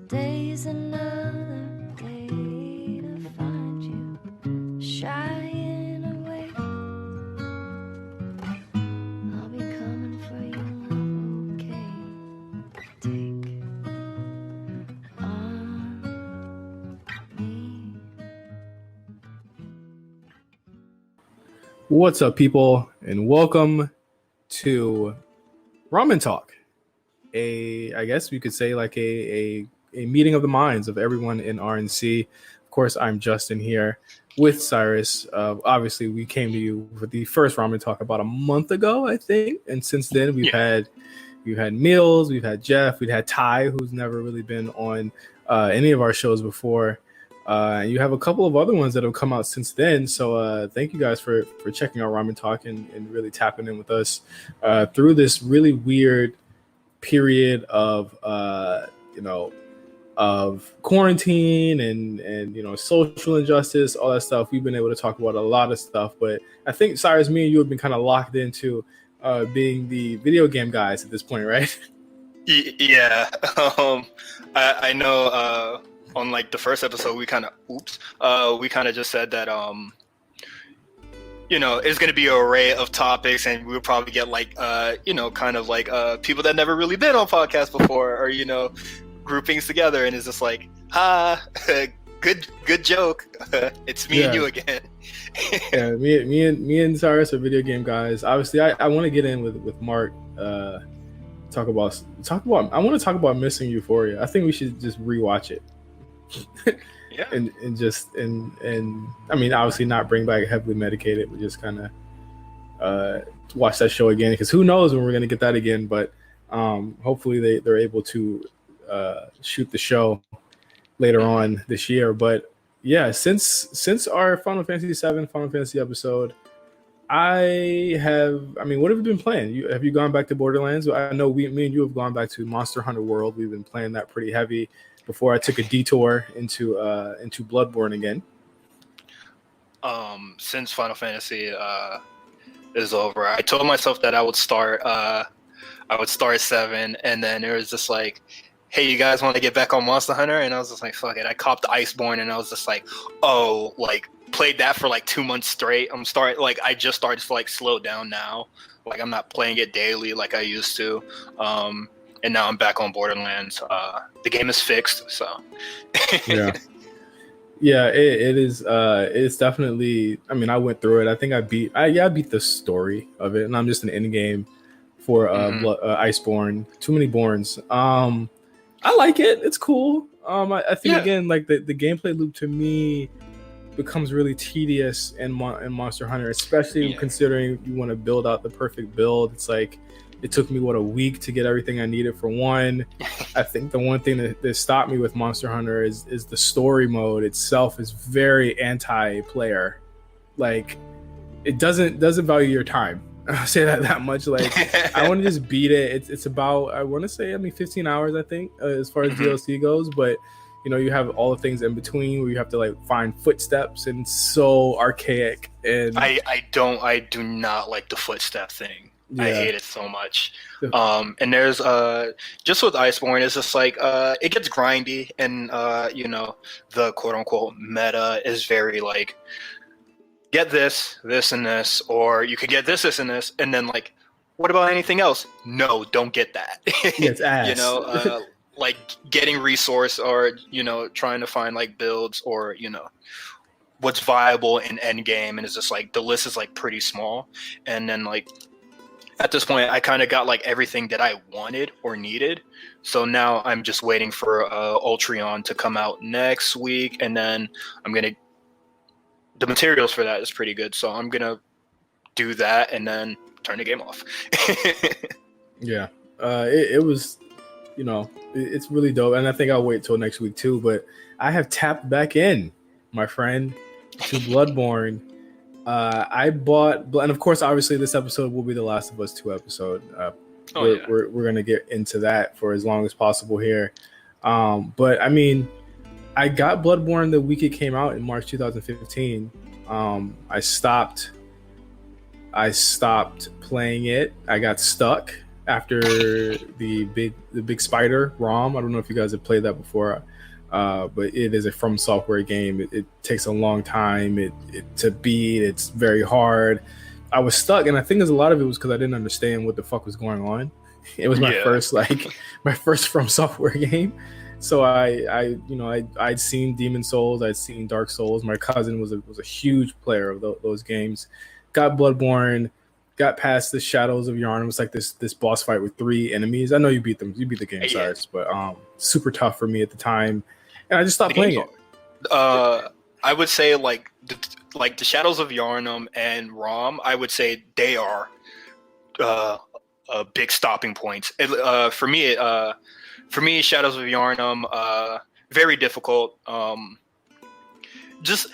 Today's another day to find you shying away. I'll be coming for you, okay? Take on me. What's up, people, and welcome to Ramen Talk. I guess we could say like a meeting of the minds of everyone in RNC. Of course, I'm Justin here with Cyrus. Obviously, we came to you for the first Ramen Talk about a month ago, I think, and since then we've had Meals, we've had Jeff, we've had Ty, who's never really been on any of our shows before. You have a couple of other ones that have come out since then. So thank you guys for checking out Ramen Talk and really tapping in with us through this really weird period of of quarantine and social injustice, all that stuff. We've been able to talk about a lot of stuff, but I think Cyrus, me and you have been kind of locked into being the video game guys at this point, right? Yeah. I know on like the first episode we kind of just said that it's going to be an array of topics, and we'll probably get like people that never really been on podcasts before, or groupings together, and it's just like good joke. It's me and you again. Yeah, me and Cyrus are video game guys. Obviously, I want to get in with Mark. Talk about. I want to talk about Missing Euphoria. I think we should just rewatch it. Yeah. and I mean, obviously not bring back Heavily Medicated, but just kind of watch that show again, because who knows when we're gonna get that again. But hopefully they're able to shoot the show later on this year. But yeah, since our Final Fantasy episode, what have you been playing? Have you gone back to Borderlands? I know me and you have gone back to Monster Hunter World. We've been playing that pretty heavy before I took a detour into Bloodborne again. Since Final Fantasy is over, I told myself that I would start 7, and then it was just like, hey, you guys want to get back on Monster Hunter? And I was just like, fuck it. I copped Iceborne, and I was just like, played that for like 2 months straight. I just started to like slow down now. Like, I'm not playing it daily like I used to. And now I'm back on Borderlands. The game is fixed, so. Yeah, it is. It's definitely. I mean, I went through it. I think I beat the story of it, and I'm just an end game for Iceborne. Too many Borns. I like it. It's cool. I think again, like the gameplay loop to me becomes really tedious in Monster Hunter, especially considering you want to build out the perfect build. It's like, it took me a week to get everything I needed for one. I think the one thing that stopped me with Monster Hunter is the story mode itself is very anti-player. Like, it doesn't value your time. I'll say that much. Like, I want to just beat it. It's about, I want to say, 15 hours, I think, as far as DLC goes. But you have all the things in between where you have to like find footsteps, and it's so archaic. And I do not like the footstep thing. Yeah. I hate it so much. And there's just with Iceborne, it's just like it gets grindy, and the quote unquote meta is very like, get this, and this, or you could get this, and this, and then like, what about anything else? No, don't get that. It's ass. Like getting resource, or trying to find like builds, or what's viable in end game, and it's just like the list is like pretty small, and then like at this point I kind of got like everything that I wanted or needed, so now I'm just waiting for Ultron to come out next week, and then the materials for that is pretty good, so I'm gonna do that and then turn the game off. Yeah, it was, it's really dope, and I think I'll wait till next week too. But I have tapped back in, my friend, to Bloodborne. I bought, and of course, obviously, this episode will be the Last of Us 2 episode. We're gonna get into that for as long as possible here. But I mean, I got Bloodborne the week it came out in March 2015. I stopped playing it. I got stuck after the big spider ROM. I don't know if you guys have played that before, but it is a From Software game. It takes a long time to beat. It's very hard. I was stuck, and I think a lot of it was because I didn't understand what the fuck was going on. It was my first From Software game. So I'd seen Demon Souls, I'd seen Dark Souls. My cousin was a huge player of those games. Got Bloodborne, got past the Shadows of Yarn. It was like this boss fight with 3 enemies. I know you beat them. You beat the game, Cyrus, but super tough for me at the time, and I just stopped playing it. I would say like the Shadows of Yarnum and ROM. I would say they are big stopping points. For me, Shadows of Yarnum, very difficult. Just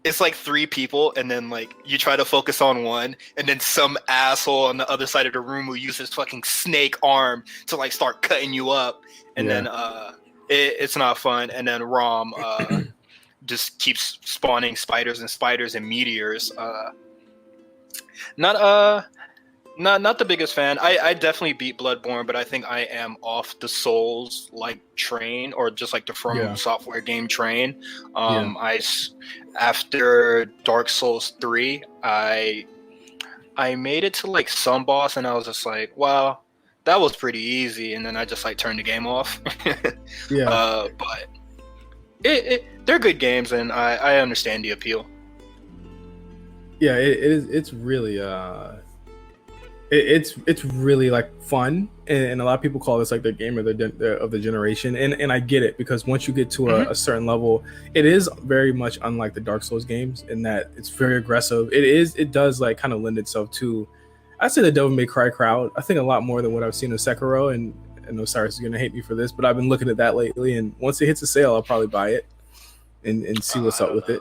it's like 3 people, and then like you try to focus on one, and then some asshole on the other side of the room will use his fucking snake arm to like start cutting you up, and then it's not fun. And then ROM just keeps spawning spiders and meteors. Not the biggest fan. I definitely beat Bloodborne, but I think I am off the Souls like train, or just like the From Software game train. After Dark Souls 3, I made it to like some boss, and I was just like, wow, that was pretty easy, and then I just like turned the game off. But they're good games, and I understand the appeal. Yeah, it's really it's really like fun, and a lot of people call this like the game of the generation, and I get it, because once you get to a certain level, it is very much unlike the Dark Souls games in that it's very aggressive. It does like kind of lend itself to, I'd say, the Devil May Cry crowd. I think a lot more than what I've seen in Sekiro, and I know Cyrus is gonna hate me for this, but I've been looking at that lately, and once it hits a sale, I'll probably buy it and see what's up with it.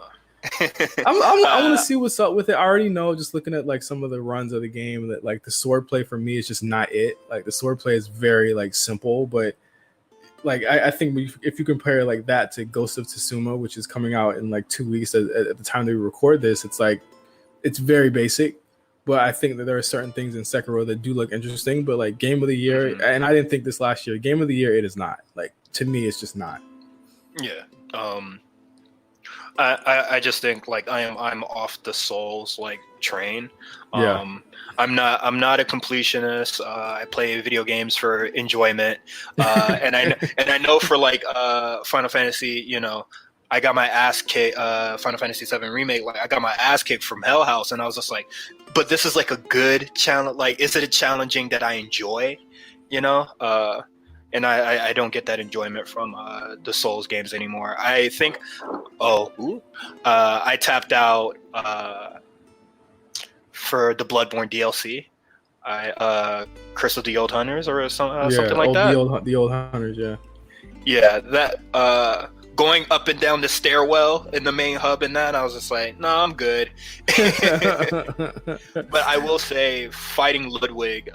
I want to see what's up with it. I already know, just looking at like some of the runs of the game, that like the sword play for me is just not it. Like the sword play is very like simple, but like I think if you compare like that to Ghost of Tsushima, which is coming out in like 2 weeks at the time that we record this, it's like it's very basic. But I think that there are certain things in Sekiro that do look interesting. But like Game of the Year, and I didn't think this last year, Game of the Year, it is not. Like to me, it's just not. Yeah. I just think like I'm off the Souls like train. I'm not a completionist. I play video games for enjoyment, and I know for like Final Fantasy, I got my ass kicked. Final Fantasy VII Remake, like I got my ass kicked from Hell House, and I was just like, but this is like a good challenge. Like, is it a challenging that I enjoy? And I don't get that enjoyment from the Souls games anymore. I think, I tapped out for the Bloodborne DLC. Curse of the Old Hunters or something like that. The old Hunters, yeah. Yeah, that going up and down the stairwell in the main hub and that, I was just like, no, I'm good. But I will say, fighting Ludwig,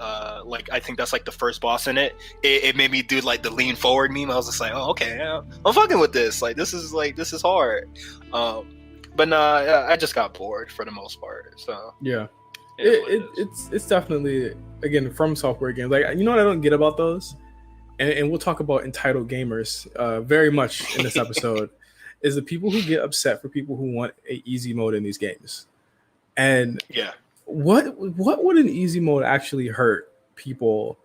like I think that's like the first boss in it. It made me do like the lean forward meme. I was just like, oh, okay, I'm fucking with this. Like this is hard. But no, I just got bored for the most part. So yeah, it's definitely, again, From Software games. Like, you know what I don't get about those? And we'll talk about entitled gamers very much in this episode, is the people who get upset for people who want an easy mode in these games. And what would an easy mode actually hurt people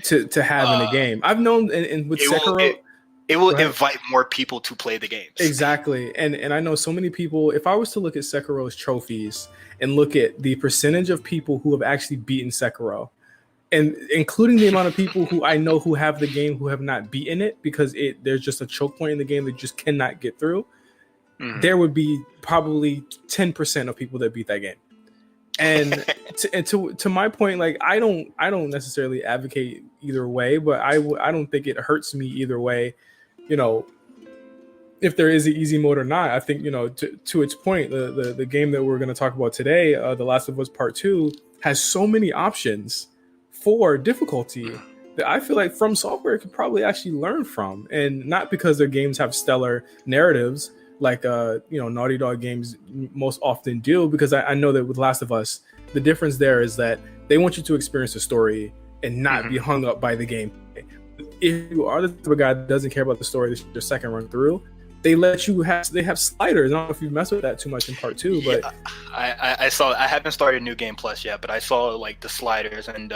to have in a game? I've known with Sekiro, it will invite more people to play the games. Exactly. And I know so many people, if I was to look at Sekiro's trophies and look at the percentage of people who have actually beaten Sekiro, and including the amount of people who I know who have the game who have not beaten it because there's just a choke point in the game that just cannot get through, there would be probably 10% of people that beat that game. And to my point, like I don't necessarily advocate either way, but I don't think it hurts me either way. If there is an easy mode or not. I think to its point, the game that we're going to talk about today, The Last of Us Part 2, has so many options for difficulty that I feel like From Software could probably actually learn from, and not because their games have stellar narratives like Naughty Dog games most often do, because I know that with Last of Us, the difference there is that They want you to experience the story and not be hung up by the game. If you are the type of guy that doesn't care about the story, this is your second run through, they let you have, they have sliders. I don't know if you've messed with that too much in part 2, but I saw, I haven't started New Game Plus yet, but I saw like the sliders, and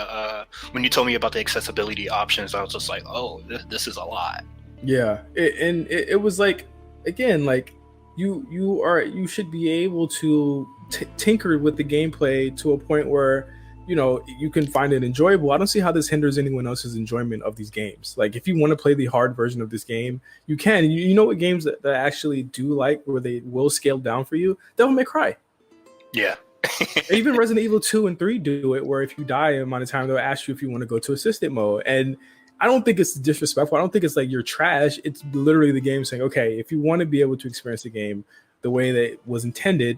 when you told me about the accessibility options, I was just like, oh, this is a lot. Yeah, it was like, again, like you should be able to tinker with the gameplay to a point where, you know, you can find it enjoyable. I don't see how this hinders anyone else's enjoyment of these games. Like, if you want to play the hard version of this game, you can. You know what games that I actually do like, where they will scale down for you? Devil May Cry. Yeah. Even Resident Evil 2 and 3 do it, where if you die a amount of time, they'll ask you if you want to go to assistant mode. And I don't think it's disrespectful. I don't think it's like you're trash. It's literally the game saying, okay, if you want to be able to experience the game the way that it was intended,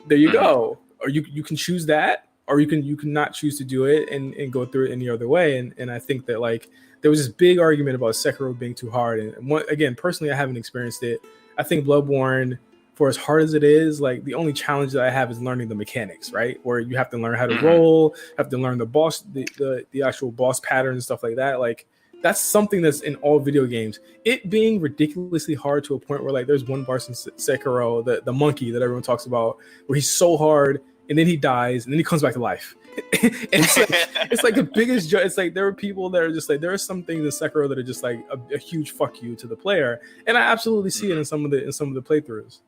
there you go. Or you can choose that, or you can not choose to do it and go through it any other way. And I think that, like, there was this big argument about Sekiro being too hard. And again, personally, I haven't experienced it. I think Bloodborne, for as hard as it is, like, the only challenge that I have is learning the mechanics, right? Where you have to learn how to roll, have to learn the boss, the actual boss pattern and stuff like that. Like, that's something that's in all video games. It being ridiculously hard to a point where, like, there's one boss in Sekiro, the monkey that everyone talks about, where he's so hard and then he dies and then he comes back to life. It's like the biggest joke. It's like there are people that are just like, there are some things in Sekiro that are just like a huge fuck you to the player, and I absolutely see it in some of the playthroughs.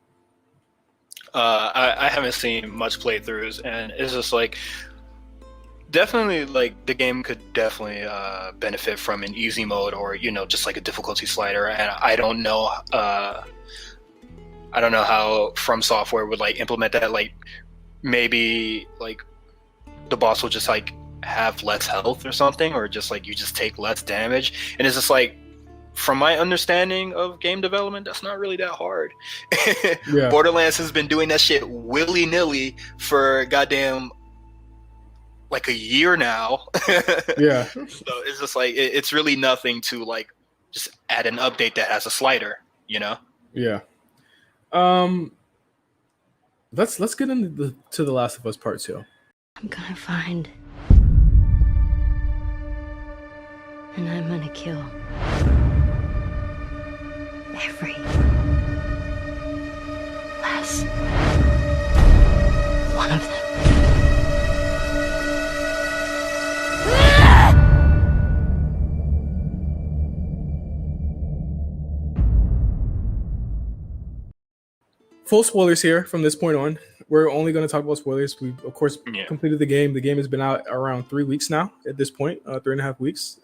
I haven't seen much playthroughs, and it's just like, definitely, like, the game could definitely benefit from an easy mode, or, you know, just like a difficulty slider. And I don't know how From Software would like implement that. Like, maybe like the boss will just like have less health or something, or just like you just take less damage. And it's just like, from my understanding of game development, that's not really that hard. Yeah. Borderlands has been doing that shit willy-nilly for goddamn like a year now. Yeah. So it's just like, it's really nothing to like just add an update that has a slider, you know? Yeah. Let's get into The Last of Us Part 2. I'm gonna find. And I'm gonna kill. Every last one of them. Full spoilers here from this point on. We're only going to talk about spoilers. We, of course, completed the game. The game has been out around 3 weeks now at this point, 3.5 weeks.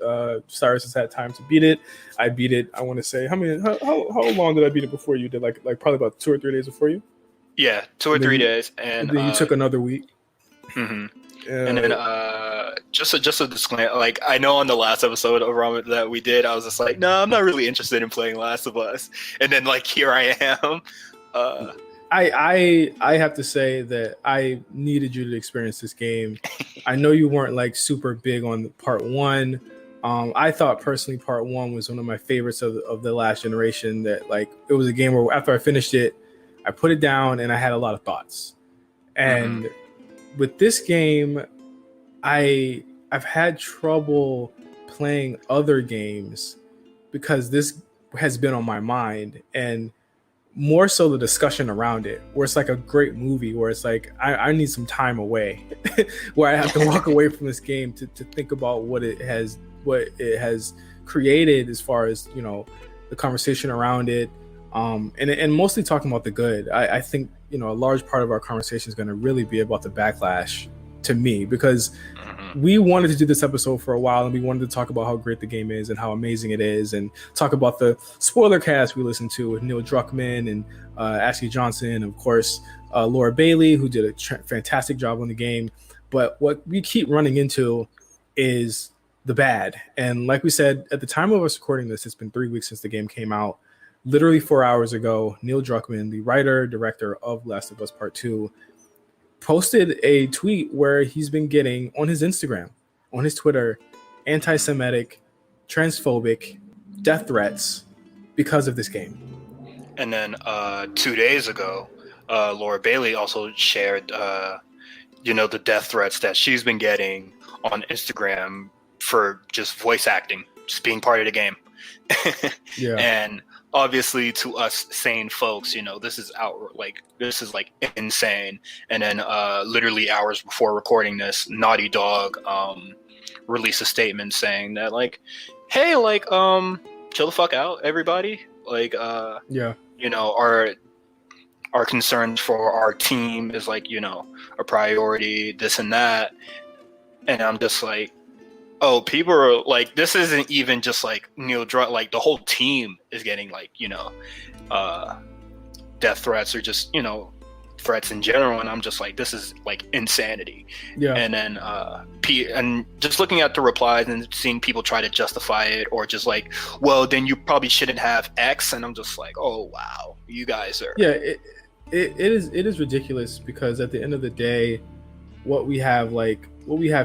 Cyrus has had time to beat it. I beat it, I want to say, how long did I beat it before you did? Like probably about 2 or 3 days before you? Yeah, 2 or 3 days. And then you took another week. And then just a disclaimer, like, I know on the last episode of Ramen that we did, I was just like, no, I'm not really interested in playing Last of Us. And then, like, here I am. I have to say that I needed you to experience this game. I know you weren't like super big on part 1. I thought personally part 1 was one of my favorites of the last generation. That, like, it was a game where after I finished it, I put it down and I had a lot of thoughts. And with this game, I've had trouble playing other games because this has been on my mind, and more so the discussion around it, where it's like a great movie where it's like I need some time away where I have to walk away from this game to think about what it has created as far as, you know, the conversation around it, and mostly talking about the good. I think, you know, a large part of our conversation is going to really be about the backlash, to me, because we wanted to do this episode for a while, and we wanted to talk about how great the game is and how amazing it is, and talk about the spoiler cast we listened to with Neil Druckmann and Ashley Johnson, and of course Laura Bailey, who did a fantastic job on the game. But what we keep running into is the bad. And like we said, at the time of us recording this, it's been 3 weeks since the game came out. Literally 4 hours ago, Neil Druckmann, the writer director of Last of Us Part 2, posted a tweet where he's been getting, on his Instagram, on his Twitter, anti-Semitic, transphobic, death threats because of this game. And then 2 days ago, Laura Bailey also shared the death threats that she's been getting on Instagram for just voice acting, just being part of the game. Yeah. And obviously to us sane folks, this is insane. And then literally hours before recording this, Naughty Dog released a statement saying that like, hey, like chill the fuck out, everybody. Like Yeah. our concerns for our team is like, a priority, this and that. And I'm just like, oh, people are like, this isn't even just like Neil Druckmann, like the whole team is getting like, death threats or just, threats in general. And I'm just like, this is like insanity. Yeah. And then and just looking at the replies and seeing people try to justify it or just like, well, then you probably shouldn't have X. And I'm just like, oh, wow, you guys are. Yeah, it is ridiculous because at the end of the day, what we have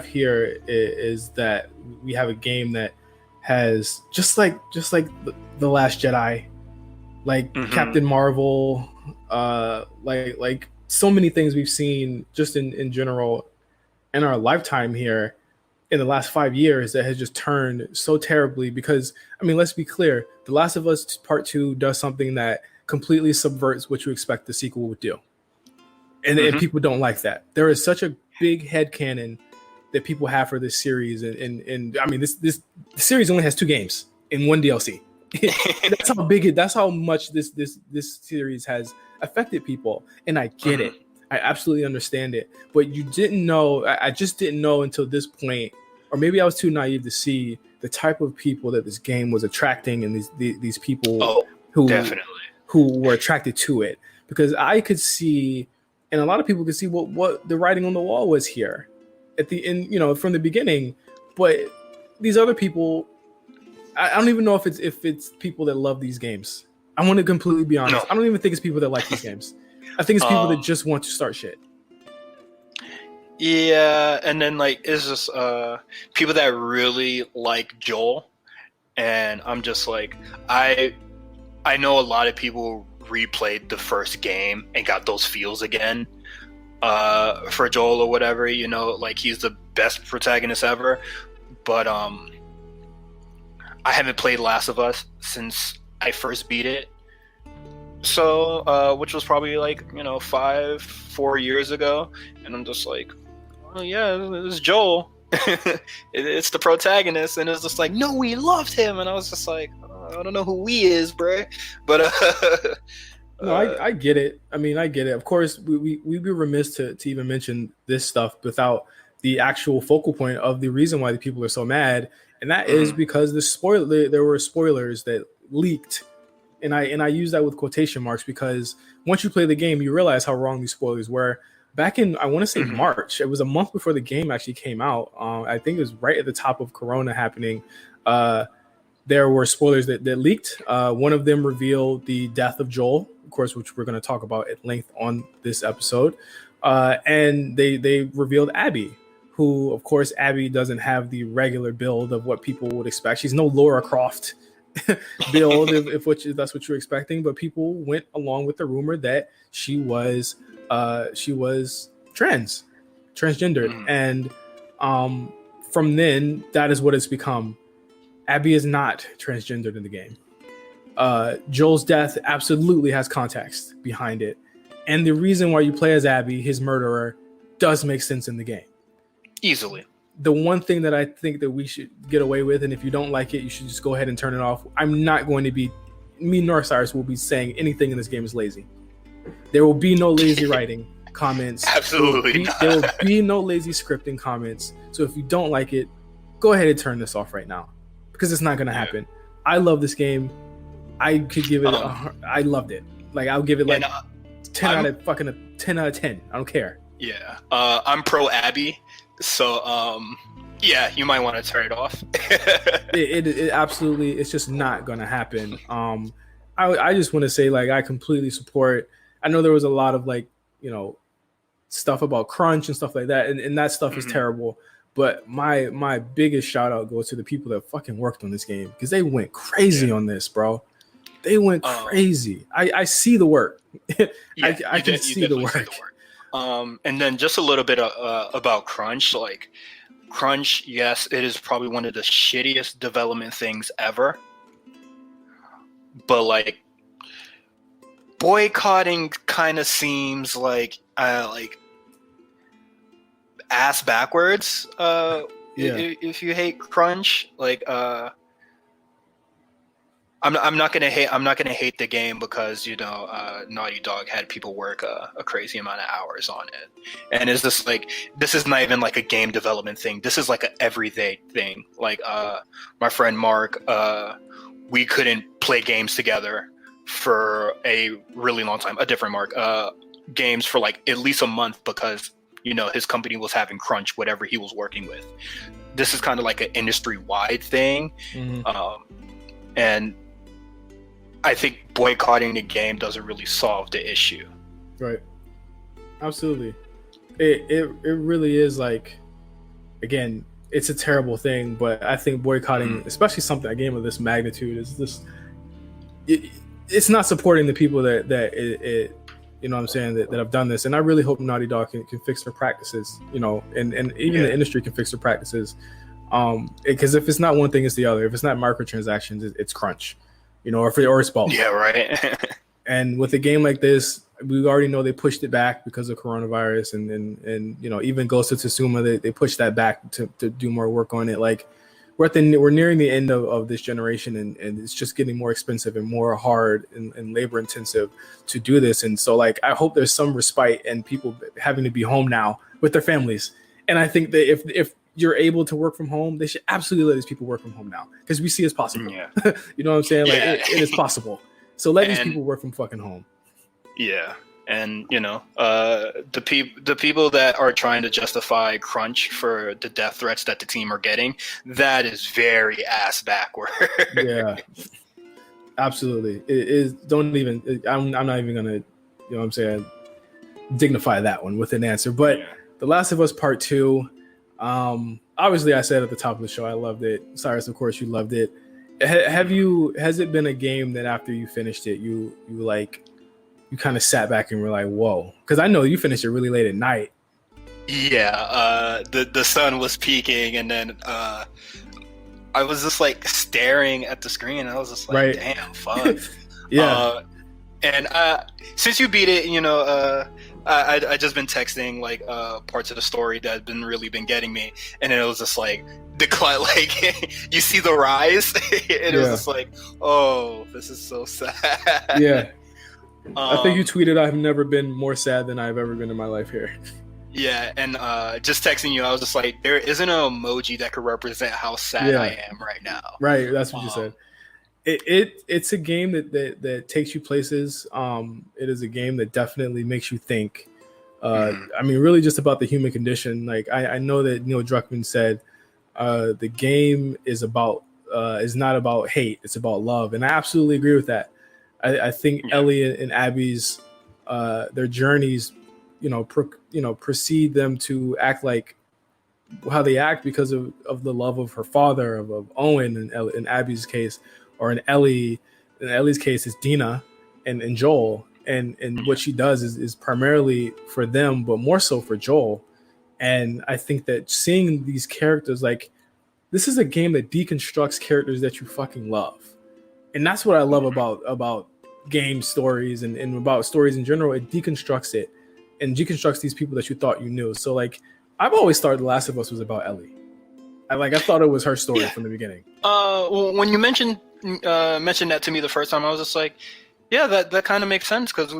here is that we have a game that has just like the Last Jedi, like Captain Marvel, like so many things we've seen just in general in our lifetime here in the last 5 years that has just turned so terribly. Because I mean, let's be clear, The Last of Us Part 2 does something that completely subverts what you expect the sequel would do. And people don't like that. There is such a big headcanon that people have for this series. And I mean, this series only has 2 games in 1 DLC. That's how much this series has affected people. And I get it. I absolutely understand it. But you didn't know, I just didn't know until this point, or maybe I was too naive to see the type of people that this game was attracting and these people who were attracted to it. Because I could see, and a lot of people could see what the writing on the wall was here at the end, from the beginning. But these other people, I don't even know if it's people that love these games. I want to completely be honest. No. I don't even think it's people that like these games. I think it's people that just want to start shit. Yeah, and then like it's just people that really like Joel, and I'm just like, I know a lot of people replayed the first game and got those feels again for Joel or whatever, like he's the best protagonist ever. But I haven't played Last of Us since I first beat it, so which was probably like 4 years ago, and I'm just like, oh yeah, it's Joel. It's the protagonist, and it's just like, no, we loved him, and I was just like, I don't know who we is, bro. But no, I get it. I mean, I get it. Of course, we'd be remiss to even mention this stuff without the actual focal point of the reason why the people are so mad, and that is because there were spoilers that leaked, and I use that with quotation marks because once you play the game, you realize how wrong these spoilers were. Back in, I want to say March, it was a month before the game actually came out. I think it was right at the top of Corona happening. There were spoilers that leaked. One of them revealed the death of Joel, of course, which we're going to talk about at length on this episode. And they revealed Abby, who, of course, Abby doesn't have the regular build of what people would expect. She's no Lara Croft build, if that's what you're expecting. But people went along with the rumor that she was transgendered. And from then, that is what it's become. Abby is not transgendered in the game. Joel's death absolutely has context behind it. And the reason why you play as Abby, his murderer, does make sense in the game. Easily. The one thing that I think that we should get away with, and if you don't like it, you should just go ahead and turn it off. I'm not going to be, me nor Cyrus will be saying anything in this game is lazy. There will be no lazy writing comments. Absolutely not. There will be no lazy scripting comments. So if you don't like it, go ahead and turn this off right now, because it's not going to happen. I love this game. I could give it I loved it. Like, I'll give it like 10 out of 10. I don't care. Yeah. I'm pro Abby. So, yeah, you might want to turn it off. it absolutely, it's just not going to happen. I just want to say, like, I completely support. I know there was a lot of stuff about crunch and stuff like that. And that stuff is terrible. But my biggest shout out goes to the people that fucking worked on this game, because they went crazy on this, bro. They went crazy. I see the work. I can see the work. And then just a little bit about crunch. Like crunch, yes, it is probably one of the shittiest development things ever. But like boycotting kind of seems like ass backwards. If you hate crunch, like I'm not gonna hate the game because Naughty Dog had people work a crazy amount of hours on it, and it's just like this is not even like a game development thing. This is like an everyday thing. Like my friend Mark, we couldn't play games together for a really long time. A different Mark, games for like at least a month because his company was having crunch, whatever he was working with. This is kind of like an industry-wide thing, and I think boycotting the game doesn't really solve the issue. Right. Absolutely. It really is like, again, it's a terrible thing, but I think boycotting, especially a game of this magnitude, is this. It's not supporting the people that you know what I'm saying, that have done this, and I really hope Naughty Dog can fix their practices, and even the industry can fix their practices, because if it's not one thing, it's the other. If it's not microtransactions, it's crunch. Or it's both. Yeah, right. And with a game like this, we already know they pushed it back because of coronavirus, and even Ghost of Tsushima, they pushed that back to do more work on it. Like we're nearing the end of this generation, and it's just getting more expensive and more hard and labor intensive to do this. And so like I hope there's some respite and people having to be home now with their families. And I think that if you're able to work from home, they should absolutely let these people work from home now, because we see it's possible. Yeah. You know what I'm saying? Like it is possible. So let these people work from fucking home. Yeah. And the people that are trying to justify crunch for the death threats that the team are getting, that is very ass backward. Yeah. Absolutely. It is. Don't even. I'm not even gonna. What I'm saying, dignify that one with an answer. But The Last of Us Part 2. Obviously I said at the top of the show I loved it. Cyrus, of course, you loved it. Has it been a game that after you finished it you kind of sat back and were like, whoa? Because I know you finished it really late at night. Yeah, the sun was peaking, and then I was just like staring at the screen. I was just like, damn, fun. Yeah. And since you beat it, I just been texting like parts of the story that been getting me, and it was just like decline. Like you see the rise, and it was just like, oh, this is so sad. Yeah. I think you tweeted, "I've never been more sad than I've ever been in my life here." Yeah, and just texting you, I was just like, there isn't an emoji that could represent how sad I am right now. Right, that's what you said. It's a game that takes you places. It is a game that definitely makes you think. I mean, really, just about the human condition. Like I know that Neil Druckmann said, the game is not about hate; it's about love, and I absolutely agree with that. I think Ellie and Abby's their journeys, precede them to act like how they act because of the love of her father, of Owen, in Abby's case, or in Ellie's case, it's Dina and Joel. And what she does is primarily for them, but more so for Joel. And I think that seeing these characters, like, this is a game that deconstructs characters that you fucking love. And that's what I love about game stories and about stories in general. It deconstructs it and deconstructs these people that you thought you knew. So like, I've always thought The Last of Us was about Ellie. I thought it was her story from the beginning. When you mentioned that to me the first time, I was just like, yeah, that kind of makes sense, because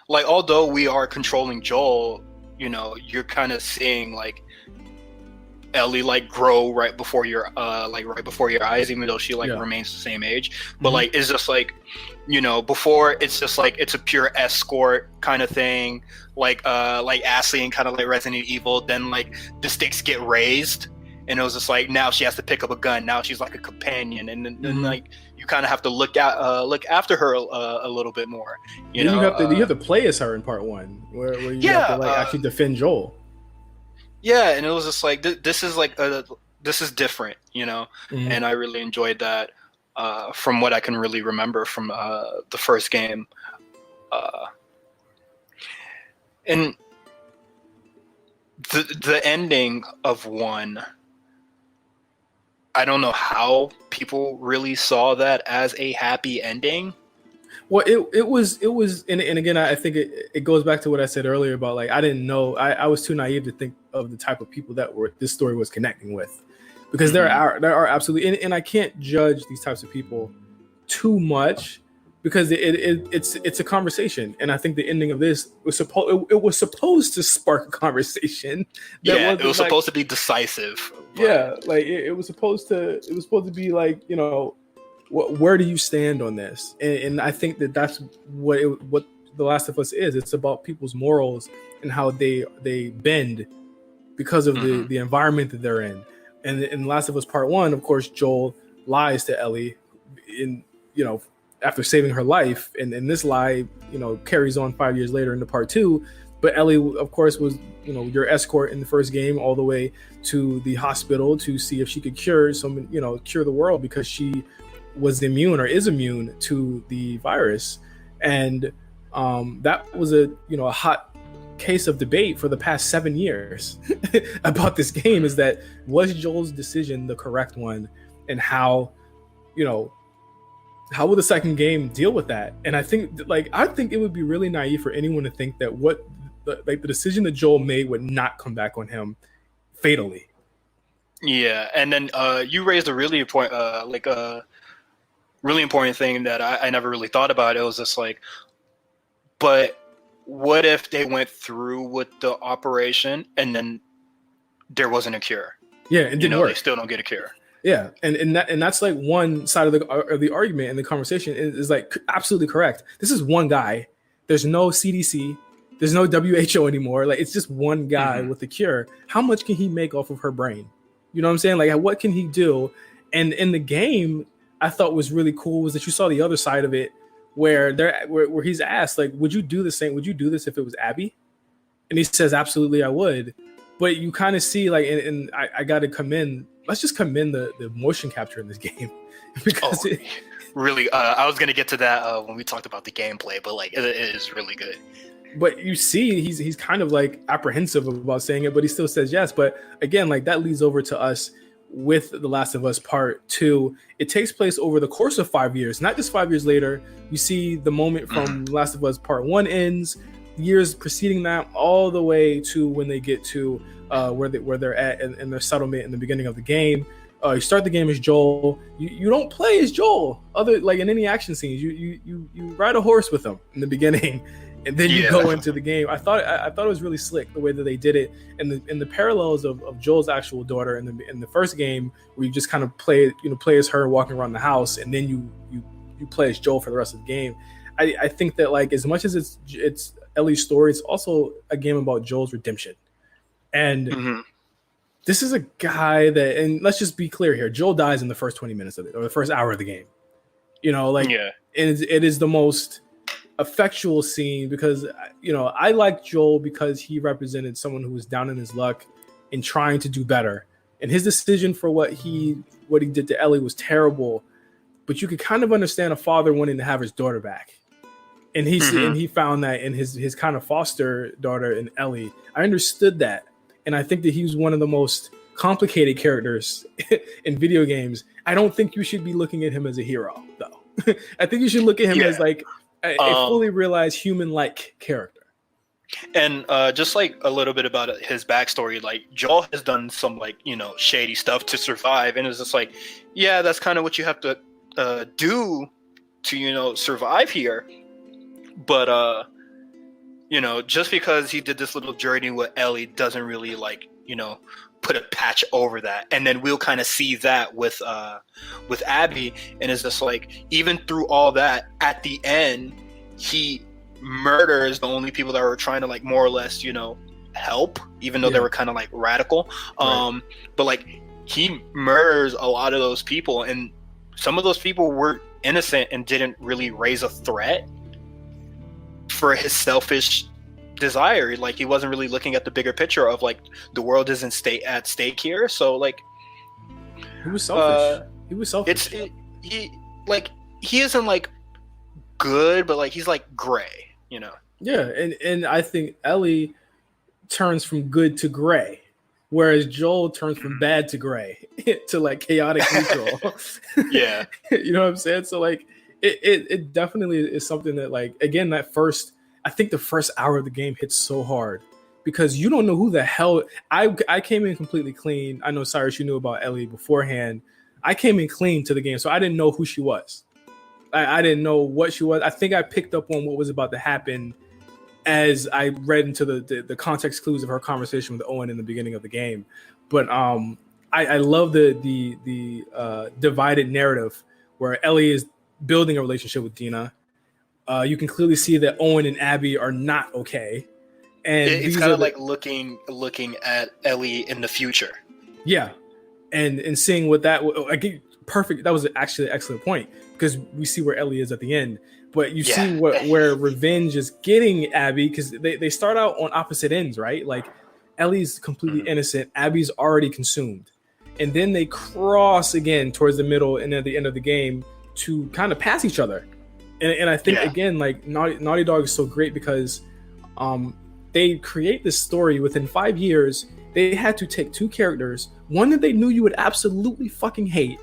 like, although we are controlling Joel, you're kind of seeing like Ellie like grow right before your eyes, even though she remains the same age. But like, it's just like, before it's just like it's a pure escort kind of thing, like Ashley and kind of like Resident Evil. Then like the stakes get raised, and it was just like, now she has to pick up a gun. Now she's like a companion, and then like you kind of have to look after her a little bit more. You have to play as her in part 1, where you have to like actually defend Joel. Yeah, and it was just like this is different, and I really enjoyed that. From what I can really remember from the first game, And the ending of 1, I don't know how people really saw that as a happy ending. Well, it was, and again, I think it goes back to what I said earlier about like I didn't know, I was too naive to think of the type of people that this story was connecting with, because there are absolutely, and I can't judge these types of people too much, because it's a conversation, and I think the ending of this was supposed to spark a conversation. It was supposed to be decisive. Yeah, like it was supposed to be like, you know, where do you stand on this? And I think that's what The Last of Us is. It's about people's morals and how they bend because of the environment that they're in. And in The Last of Us Part 1, of course, Joel lies to Ellie after saving her life, and this lie, carries on 5 years later into Part 2. But Ellie, of course, was, your escort in the first game all the way to the hospital to see if she could cure the world, because she was immune, or is immune, to the virus. And that was a hot case of debate for the past 7 years about this game, is that, was Joel's decision the correct one, and how will the second game deal with that? And I think it would be really naive for anyone to think that the decision that Joel made would not come back on him fatally. Yeah, and then you raised a really important, really important thing that I never really thought about. It was just like, but what if they went through with the operation and then there wasn't a cure? Yeah, it didn't work. They still don't get a cure. Yeah, and that's like one side of the argument, and the conversation is like absolutely correct. This is one guy. There's no CDC. There's no WHO anymore. Like, it's just one guy with the cure. How much can he make off of her brain? You know what I'm saying? Like, what can he do? And in the game, I thought was really cool was that you saw the other side of it, where he's asked, like, would you do the same? Would you do this if it was Abby? And he says, absolutely, I would. But you kind of see, like, and I got to let's just commend the motion capture in this game. Because really, I was going to get to that when we talked about the gameplay, but like, it is really good. But you see, he's kind of like apprehensive about saying it, but he still says yes. But again, like, that leads over to us with The Last of Us Part 2. It takes place over the course of 5 years, not just 5 years later. You see the moment from The Last of Us Part 1 ends, years preceding that, all the way to when they get to where they're at in their settlement in the beginning of the game. You start the game as Joel. You don't play as Joel, other like in any action scenes. You ride a horse with him in the beginning, and then you go into the game. I thought it was really slick the way that they did it, and the parallels of Joel's actual daughter in the first game, where you just kind of play as her walking around the house, and then you play as Joel for the rest of the game. I think that, like, as much as it's Ellie's story, it's also a game about Joel's redemption. And this is a guy that, and let's just be clear here, Joel dies in the first 20 minutes of it, or the first hour of the game. It is the most effectual scene, because I like Joel because he represented someone who was down in his luck and trying to do better, and his decision for what he did to Ellie was terrible, but you could kind of understand a father wanting to have his daughter back, and he found that in his kind of foster daughter in Ellie. I understood that, and I think that he was one of the most complicated characters in video games. I don't think you should be looking at him as a hero, though. I think you should look at him as like a fully realized human-like character. And just like a little bit about his backstory, like, Joel has done some shady stuff to survive, and it's just like, yeah, that's kind of what you have to do to survive here. But just because he did this little journey with Ellie doesn't really put a patch over that. And then we'll kind of see that with Abby, and it's just like, even through all that, at the end he murders the only people that were trying to more or less help, even though they were kind of radical. Right. But he murders a lot of those people, and some of those people were innocent and didn't really raise a threat for his selfish desire. He wasn't really looking at the bigger picture of the world isn't at stake here. So he was selfish. He was selfish. He isn't good, but he's gray. Yeah, and I think Ellie turns from good to gray, whereas Joel turns from bad to gray to like chaotic neutral. Yeah. You know what I'm saying? So like it definitely is something that like again that first I think the first hour of the game hits so hard because you don't know who the hell I came in completely clean. I know Cyrus, you knew about Ellie beforehand. I came in clean to the game, so I didn't know who she was. I didn't know what she was. I think I picked up on what was about to happen as I read into the context clues of her conversation with Owen in the beginning of the game. But I love the divided narrative where Ellie is building a relationship with Dina. You can clearly see that Owen and Abby are not okay, and It's these kind are of like looking at Ellie in the future. yeah, and seeing what that like perfect. That was actually an excellent point because we see where Ellie is at the end. But you see where Revenge is getting Abby because they start out on opposite ends, right? Like Ellie's completely innocent, Abby's already consumed, and then they cross again towards the middle and at the end of the game to kind of pass each other. And I think again, like Naughty Dog is so great because they create this story within 5 years. They had to take two characters, one that they knew you would absolutely fucking hate,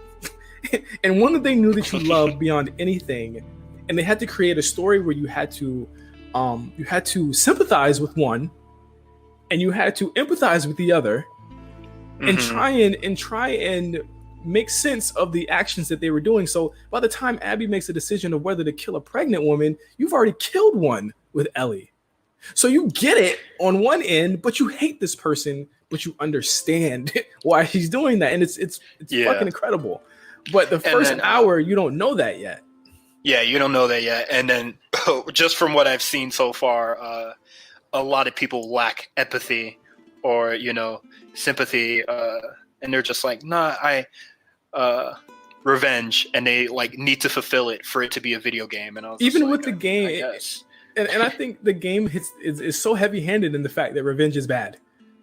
and one that they knew that you loved beyond anything. And they had to create a story where you had to sympathize with one, and you had to empathize with the other, and try and make sense of the actions that they were doing. So by the time Abby makes a decision of whether to kill a pregnant woman, you've already killed one with Ellie. So you get it on one end, but you hate this person, but you understand why she's doing that, and it's fucking incredible. But the first hour, you don't know that yet. Yeah, you don't know that yet. And then just from what I've seen so far, a lot of people lack empathy or, sympathy. And they're just like, nah, revenge. And they like need to fulfill it for it to be a video game. And I was even like, with the game, and I think the game is so heavy handed in the fact that revenge is bad.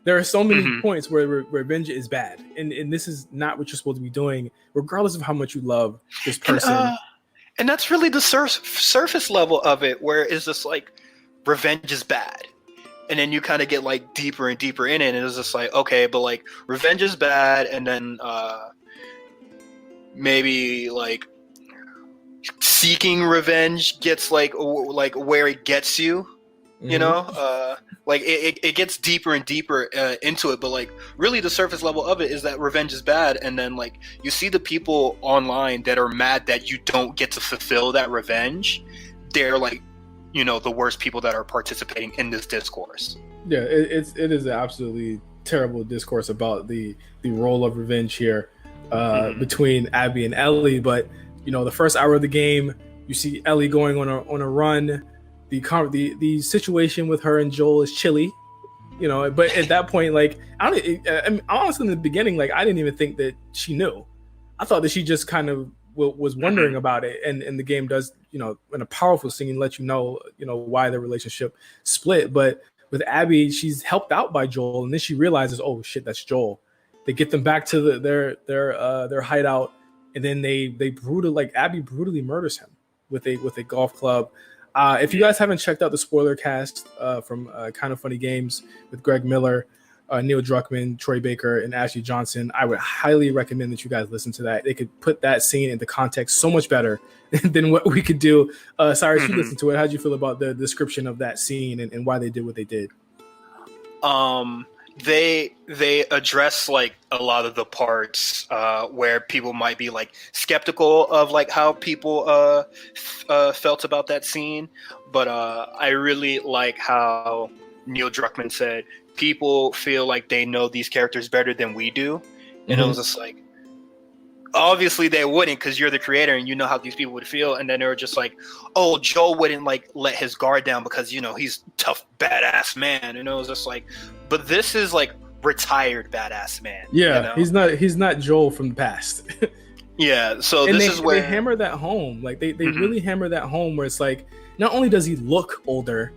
There are so many points where revenge is bad. And this is not what you're supposed to be doing, regardless of how much you love this person. And that's really the surface level of it, where it's just like revenge is bad. And then you kind of get like deeper and deeper in it. And it's just like, okay, but like revenge is bad. And then maybe like seeking revenge gets like where it gets you, you know, like it gets deeper and deeper into it. But like really the surface level of it is that revenge is bad. And then like you see the people online that are mad that you don't get to fulfill that revenge. They're like, the worst people that are participating in this discourse. Yeah, it is an absolutely terrible discourse about the role of revenge here between Abby and Ellie. But the first hour of the game, you see Ellie going on a run. The situation with her and Joel is chilly, but at that point, like honestly, in the beginning, like I didn't even think that she knew. I thought that she just kind of was wondering about it, and the game does, in a powerful scene, let you know why the relationship split. But with Abby, she's helped out by Joel, and then she realizes, oh shit, that's Joel. They get them back to their hideout, and then Abby brutally murders him with a golf club. If you guys haven't checked out the spoiler cast from Kind of Funny Games with Greg Miller, Neil Druckmann, Troy Baker, and Ashley Johnson, I would highly recommend that you guys listen to that. They could put that scene into context so much better than what we could do. Cyrus, you listened to it. How'd you feel about the description of that scene and why they did what they did? They address like a lot of the parts where people might be like skeptical of like how people felt about that scene, but I really like how Neil Druckmann said people feel like they know these characters better than we do, and it was just like, obviously they wouldn't, because you're the creator and you know how these people would feel. And then they were just like, oh, Joel wouldn't like let his guard down because he's tough badass man, and it was just like, but this is like retired badass man. Yeah, he's not Joel from the past. Yeah, so and this is where they hammer that home. Like they really hammer that home, where it's like, not only does he look older,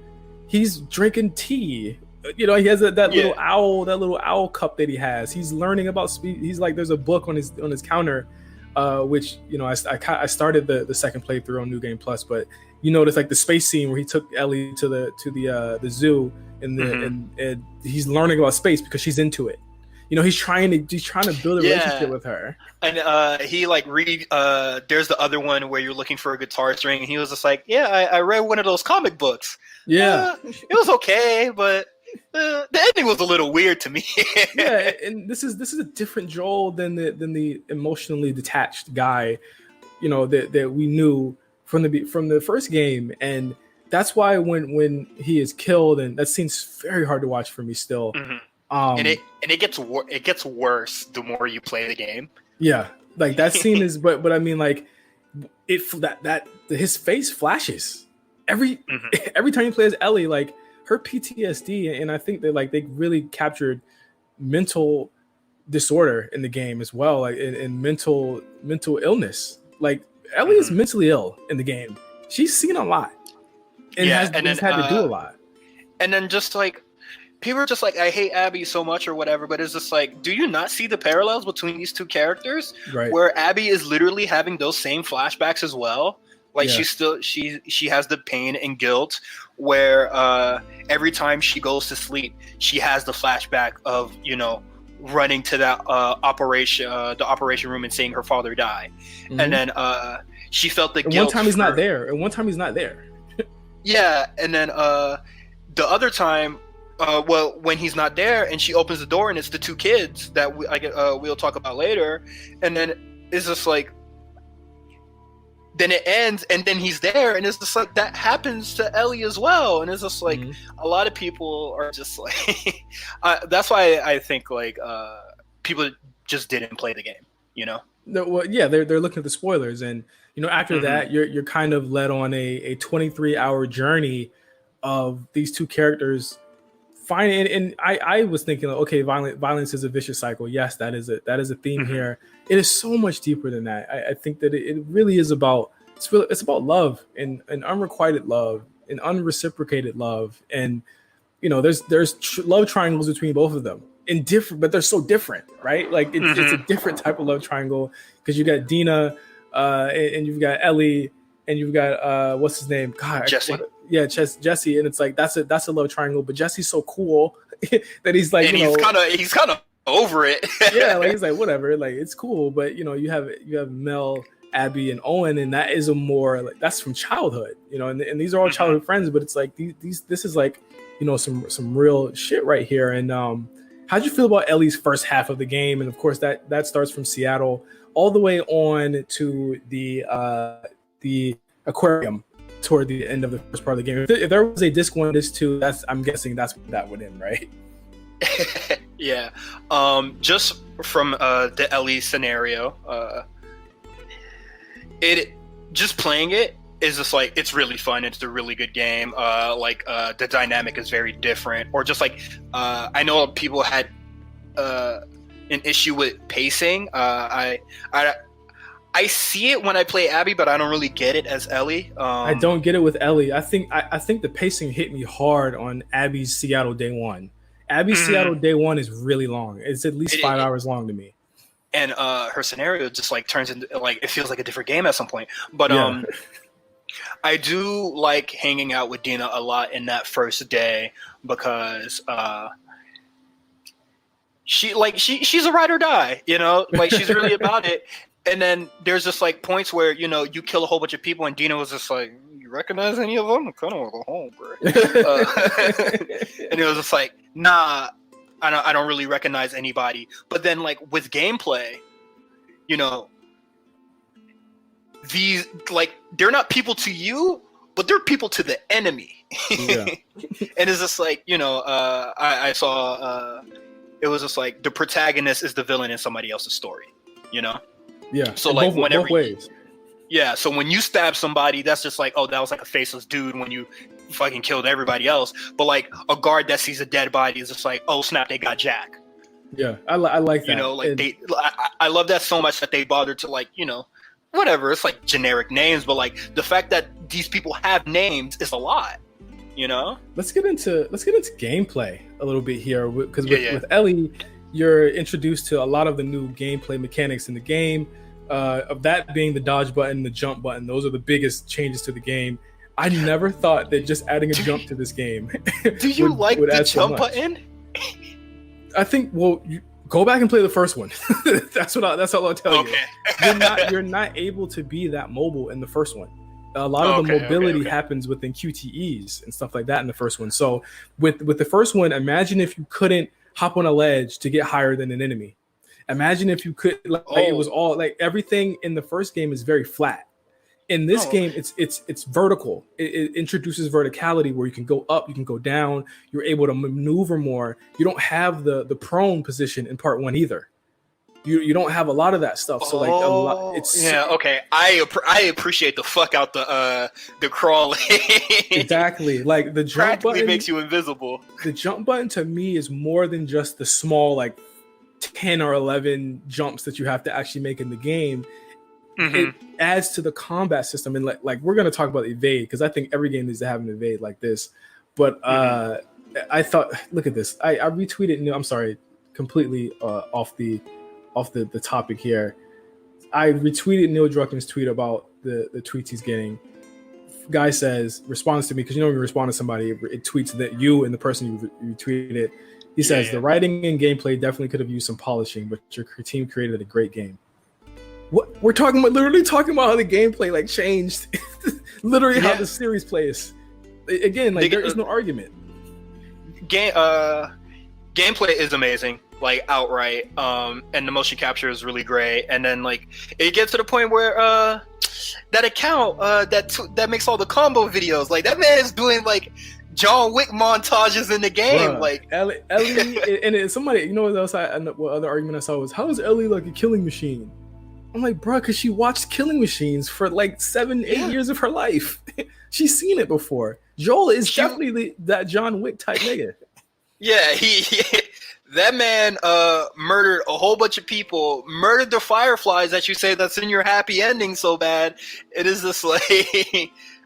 he's drinking tea. He has that little owl cup that he has. He's learning about speed. He's like, there's a book on his counter which I started the second playthrough on New Game Plus, but you notice like the space scene where he took Ellie to the zoo and he's learning about space because she's into it. He's trying to build a relationship with her. And he like there's the other one where you're looking for a guitar string, and he was just like, yeah, I read one of those comic books. Yeah, it was okay, but the ending was a little weird to me. Yeah, and this is a different Joel than the emotionally detached guy, that we knew from the first game, and that's why when he is killed, and that scene's very hard to watch for me still. And it gets worse the more you play the game. Yeah, like that scene is, but I mean, like his face flashes every time you play as Ellie, like her PTSD, and I think that like they really captured mental disorder in the game as well, like in mental illness. Like Ellie is mentally ill in the game. She's seen a lot, and has had to do a lot. And then just like people are just like, I hate Abby so much or whatever, but it's just like, do you not see the parallels between these two characters? Right. Where Abby is literally having those same flashbacks as well. Like she has the pain and guilt where every time she goes to sleep, she has the flashback of, running to that the operation room and seeing her father die. And then she felt the guilt. One time he's not there, and one time he's not there. Yeah, and then the other time, when he's not there, and she opens the door, and it's the two kids that we'll talk about later, and then it's just like, then it ends, and then he's there, and it's just like that happens to Ellie as well, and it's just like a lot of people are just like, that's why I think like people just didn't play the game, No, well, yeah, they're looking at the spoilers, and after that, you're kind of led on a 23-hour journey of these two characters. Fine, and I was thinking, okay, violence is a vicious cycle. Yes, that is a theme here. It is so much deeper than that. I think that it really is about it's about love and unrequited love and unreciprocated love, and there's love triangles between both of them but they're so different, right? Like it's a different type of love triangle because you got Dina, and you've got Ellie, and you've got what's his name? God, Jesse. Jesse, and it's like that's a love triangle. But Jesse's so cool that he's like, and he's kind of over it. Yeah, like he's like whatever, like it's cool. But you have Mel, Abby, and Owen, and that is a more like that's from childhood, and these are all childhood friends. But it's like this is like some real shit right here. And how'd you feel about Ellie's first half of the game? And of course that starts from Seattle all the way on to the aquarium toward the end of the first part of the game. If there was a disc 1, disc 2, I'm guessing that's what that would end, right? Yeah. Just from the Ellie scenario, just playing it is just like, it's really fun. It's a really good game. The dynamic is very different. Or just like, I know people had an issue with pacing. I see it when I play Abby, but I don't really get it as Ellie. I don't get it with Ellie. I think the pacing hit me hard on Abby's Seattle Day 1. Abby's Seattle Day 1 is really long. It's at least 5 hours long to me. And her scenario just like turns into like it feels like a different game at some point. But I do like hanging out with Dina a lot in that first day because she's a ride or die, like she's really about it. And then there's just like points where you kill a whole bunch of people, and Dina was just like, "You recognize any of them? I kind of want to go home, bro." And it was just like, "Nah, I don't really recognize anybody." But then like with gameplay, these like they're not people to you, but they're people to the enemy. Yeah. And it's just like I saw it was just like the protagonist is the villain in somebody else's story, Yeah. So like both ways. Yeah. So when you stab somebody, that's just like, oh, that was like a faceless dude when you fucking killed everybody else. But like a guard that sees a dead body is just like, oh snap, they got Jack. Yeah, I like that. I love that so much that they bothered to like, whatever. It's like generic names, but like the fact that these people have names is a lot. Let's get into gameplay a little bit here because with Ellie, you're introduced to a lot of the new gameplay mechanics in the game. of that being the dodge button, the jump button. Those are the biggest changes to the game. I never thought that just adding a jump to this game Do you like the jump button? I think, well, you go back and play the first one. That's all I'll tell you. You're not able to be that mobile in the first one. A lot of the mobility happens within QTEs and stuff like that in the first one. So with the first one, imagine if you couldn't hop on a ledge to get higher than an enemy. Imagine if you could, it was all like everything in the first game is very flat. In this game, it's vertical. It introduces verticality where you can go up, you can go down. You're able to maneuver more. You don't have the prone position in part 1 either. You don't have a lot of that stuff. So I appreciate the fuck out the crawling. Exactly. Like the jump button makes you invisible. The jump button to me is more than just the small 10 or 11 jumps that you have to actually make in the game. It adds to the combat system, and like we're gonna talk about evade because I think every game needs to have an evade like this. But I thought, look at this. I retweeted. I'm sorry, completely off the topic here. I retweeted Neil Drucken's tweet about the tweets he's getting. Guy responds to me because when you respond to somebody, it tweets that you and the person you retweeted it. He says the writing and gameplay definitely could have used some polishing, but your team created a great game. What we're literally talking about how the gameplay changed, literally how the series plays. Again, there is no argument. Gameplay is amazing, outright. And the motion capture is really great. And then it gets to the point where that account that makes all the combo videos, that man is doing John Wick montages in the game. Ellie and somebody, what else? What other argument I saw was, how is Ellie like a killing machine? I'm like, bro, because she watched Killing Machines for 7-8 years of her life. She's seen it before. Joel is definitely that John Wick type nigga. Yeah, that man murdered a whole bunch of people, murdered the fireflies that you say that's in your happy ending so bad. It is just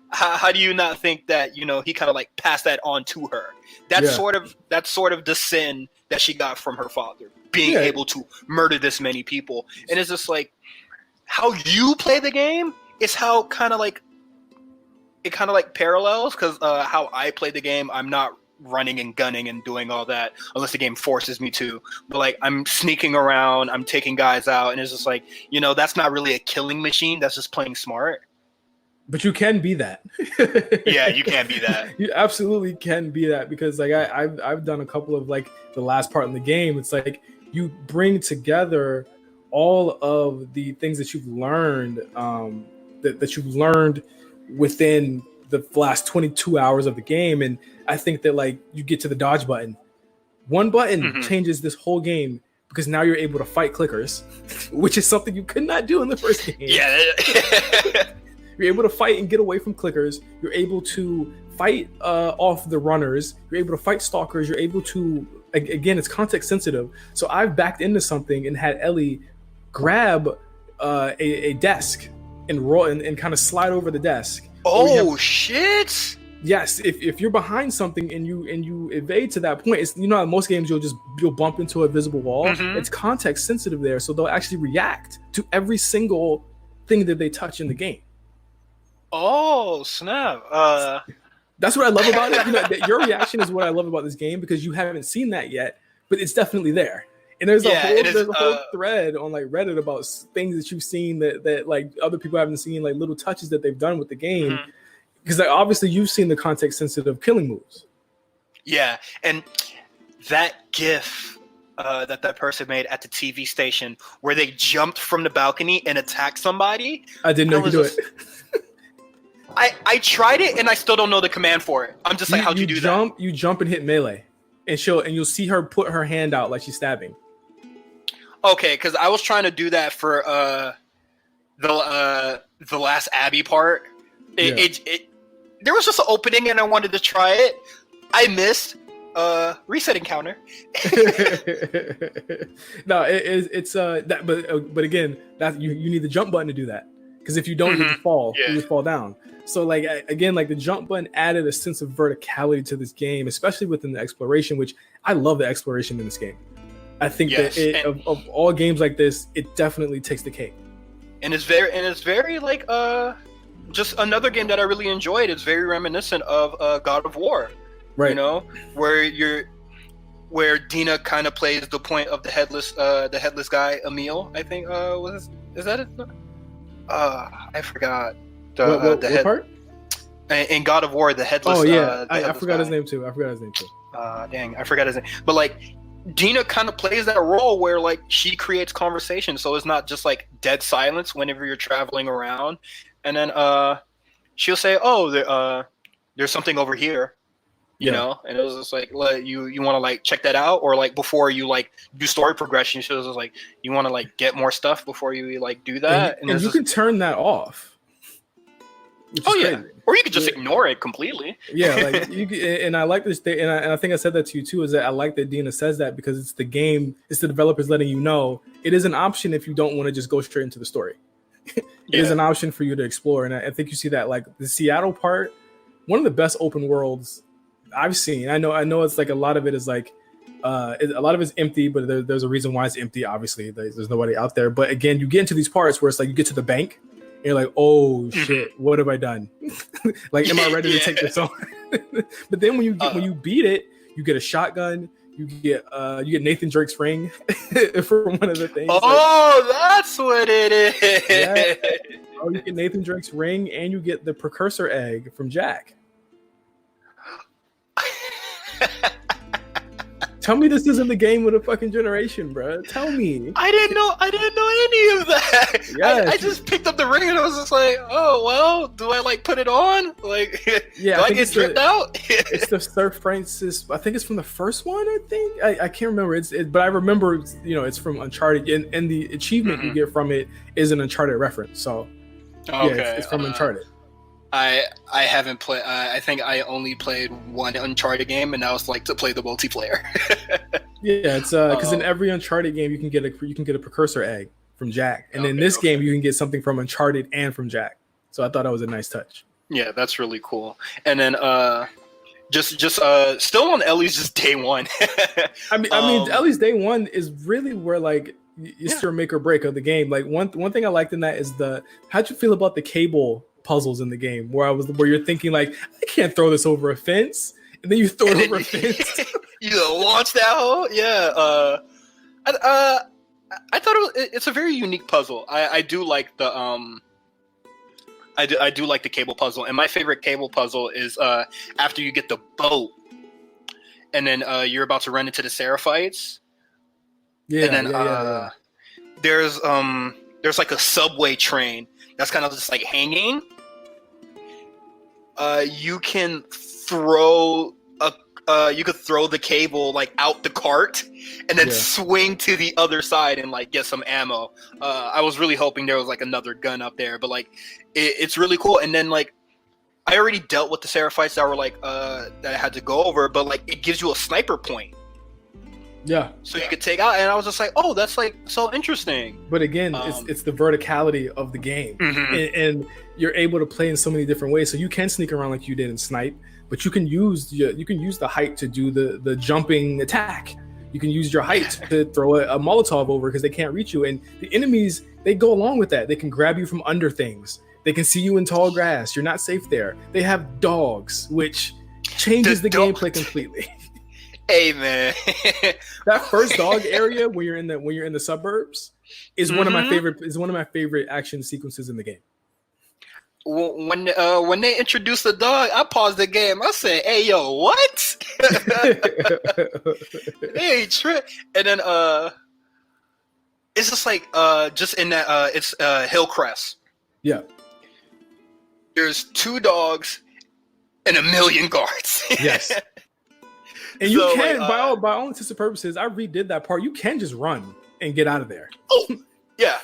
how do you not think that he kind of passed that on to her? That's sort of the sin that she got from her father, being able to murder this many people. And it's just how you play the game is how it kind of parallels, because how I play the game, I'm not running and gunning and doing all that unless the game forces me to, but I'm sneaking around, I'm taking guys out, and it's just that's not really a killing machine, that's just playing smart. But you can be that. Yeah, you can be that. You absolutely can be that, because I've done a couple of the last part in the game. It's you bring together all of the things that you've learned, that you've learned within the last 22 hours of the game. And I think that you get to the dodge button. One button changes this whole game, because now you're able to fight clickers, which is something you could not do in the first game. Yeah. You're able to fight and get away from clickers. You're able to fight off the runners. You're able to fight stalkers. You're able to, again, it's context sensitive. So I've backed into something and had Ellie grab a desk and roll and kind of slide over the desk. Oh, shit! Yes, if you're behind something and you evade to that point, it's in most games you'll bump into a visible wall. It's context sensitive there, so they'll actually react to every single thing that they touch in the game. Oh, snap. That's what I love about it. That your reaction is what I love about this game, because you haven't seen that yet, but it's definitely there. And there's a whole thread on Reddit about things that you've seen that other people haven't seen, little touches that they've done with the game. Because obviously you've seen the context sensitive killing moves. Yeah, and that GIF that person made at the TV station where they jumped from the balcony and attacked somebody. I didn't know you could do it. I tried it and I still don't know the command for it. I'm just how'd you do that? You jump and hit melee, and you'll see her put her hand out like she's stabbing. Okay, because I was trying to do that for the last Abby part. There was just an opening and I wanted to try it. I missed. Reset encounter. No, it's that, but again, that you need the jump button to do that, because if you don't, you just fall. You just fall down. So again, the jump button added a sense of verticality to this game, especially within the exploration, which I love the exploration in this game. I think that of all games like this, it definitely takes the cake. and it's very like just another game that I really enjoyed. It's very reminiscent of God of War, Right. you know, where Dina kind of plays the point of the headless guy, Emil, I think. Is that it? I forgot What the head part? in God of War, the headless. Oh yeah, the I headless forgot guy. his name too. Dang, I forgot his name. But like, Dina kind of plays that role where like she creates conversation, so it's not just like dead silence whenever you're traveling around, and then she'll say, "Oh, there's something over here." You know, and it was just like, you want to like check that out, or like before you like do story progression, she was just like, you want to like get more stuff before you like do that, and you can turn that off. Oh yeah, or you could just ignore it completely. Yeah, like and I like this thing, and I think I said that to you too. Is that I like that Dina says that because it's the game, it's the developers letting you know it is an option if you don't want to just go straight into the story. It is an option for you to explore, and I think you see that like the Seattle part, one of the best open worlds I've seen. I know it's like a lot of it is like a lot of it's empty, but there's a reason why it's empty. Obviously, there's nobody out there. But again, you get into these parts where it's like you get to the bank. And you're like, oh shit, what have I done? Like, am I ready to take this on? But then when you beat it, you get a shotgun. You get Nathan Drake's ring for one of the things. Oh, like, that's what it is. Yeah. Oh, you get Nathan Drake's ring, and you get the precursor egg from Jack. Tell me this isn't the game with a fucking generation, bro. Tell me. I didn't know any of that. Yes. I just picked up the ring and I was just like, oh well, do I like put it on? Like, do I get dripped out? It's the Sir Francis. I think it's from the first one. I think I can't remember. But I remember. It's from Uncharted, and the achievement you get from it is an Uncharted reference. So yeah, it's from Uncharted. I haven't played. I think I only played one Uncharted game, and that was like to play the multiplayer. Yeah, it's because in every Uncharted game you can get a precursor egg from Jack, and in this game you can get something from Uncharted and from Jack. So I thought that was a nice touch. Yeah, that's really cool. And then just still on Ellie's just day one. I mean Ellie's day one is really where like it's your make or break of the game. Like one thing I liked in that is how'd you feel about the cable puzzles in the game where you're thinking like, I can't throw this over a fence, and then you throw it over a fence. You launch that hole. Yeah. I thought it's a very unique puzzle. I do like the I do like the cable puzzle, and my favorite cable puzzle is after you get the boat, and then you're about to run into the Seraphites. Yeah. And then there's like a subway train that's kind of just like hanging. You can throw the cable like out the cart and then swing to the other side and like get some ammo. I was really hoping there was like another gun up there, but like it's really cool. And then like I already dealt with the Seraphites that were like that I had to go over, but like it gives you a sniper point. Yeah. So you could take out, and I was just like, oh, that's like so interesting. But again, it's the verticality of the game, and you're able to play in so many different ways. So you can sneak around like you did in Snipe, but you can use the height to do the jumping attack. You can use your height to throw a Molotov over because they can't reach you. And the enemies, they go along with that. They can grab you from under things. They can see you in tall grass. You're not safe there. They have dogs, which changes the gameplay completely. Hey man, that first dog area when you're in the suburbs is one of my favorite action sequences in the game. When they introduced the dog, I paused the game. I said, "Hey yo, what?" Hey, trip. And then it's just like just in that it's Hillcrest. Yeah. There's 2 dogs and 1 million guards. Yes. And you can, by all intents and purposes, I redid that part. You can just run and get out of there. Oh, yeah.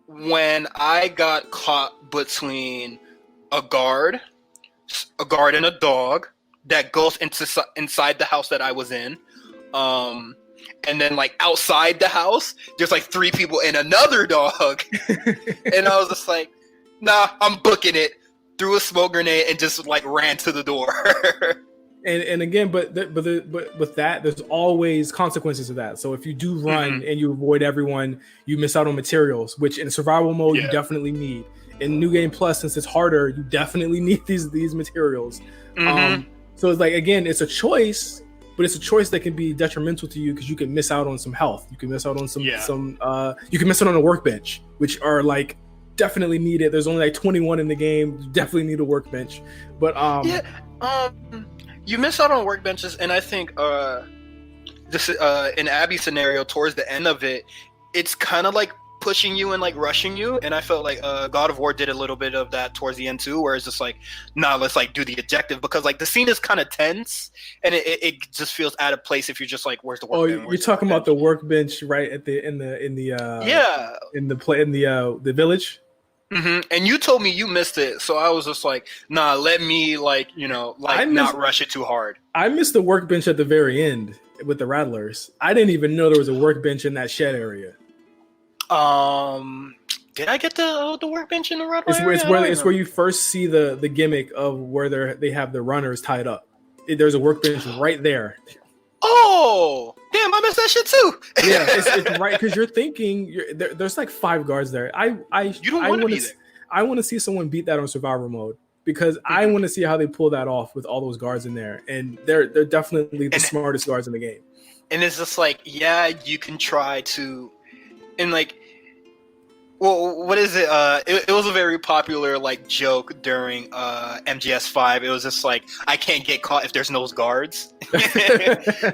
When I got caught between a guard and a dog that goes inside the house that I was in, and then like outside the house, there's like 3 people and another dog, and I was just like, nah, I'm booking it. Threw a smoke grenade and just like ran to the door. And again, but with that, there's always consequences to that. So if you do run and you avoid everyone, you miss out on materials, which in survival mode you definitely need. In New Game Plus, since it's harder, you definitely need these materials. So it's like, again, it's a choice, but it's a choice that can be detrimental to you because you can miss out on some health. You can miss out on some you can miss out on a workbench, which are like definitely needed. There's only like 21 in the game. You definitely need a workbench. But you miss out on workbenches, and I think this in Abby's scenario towards the end of it, it's kind of like pushing you and like rushing you, and I felt like God of War did a little bit of that towards the end too, where it's just like, nah, let's like do the objective, because like the scene is kind of tense, and it just feels out of place if you're just like, where's the workbench? You're talking about the workbench right at the in the village. And you told me you missed it, so I was just like, nah, let me not rush it too hard. I missed the workbench at the very end with the rattlers. I didn't even know there was a workbench in that shed area. Did I get the workbench in the rattler area? It's where you first see the gimmick of where they have the runners tied up. There's a workbench right there. Oh, damn! I missed that shit too. Yeah, it's right, because you're thinking there's like 5 guards there. You don't want to be there. I want to see someone beat that on survival mode, because I want to see how they pull that off with all those guards in there, and they're definitely the smartest guards in the game. And it's just like, yeah, you can try to, and like, well, what is it? It was a very popular like joke during MGS5. It was just like, I can't get caught if there's no guards.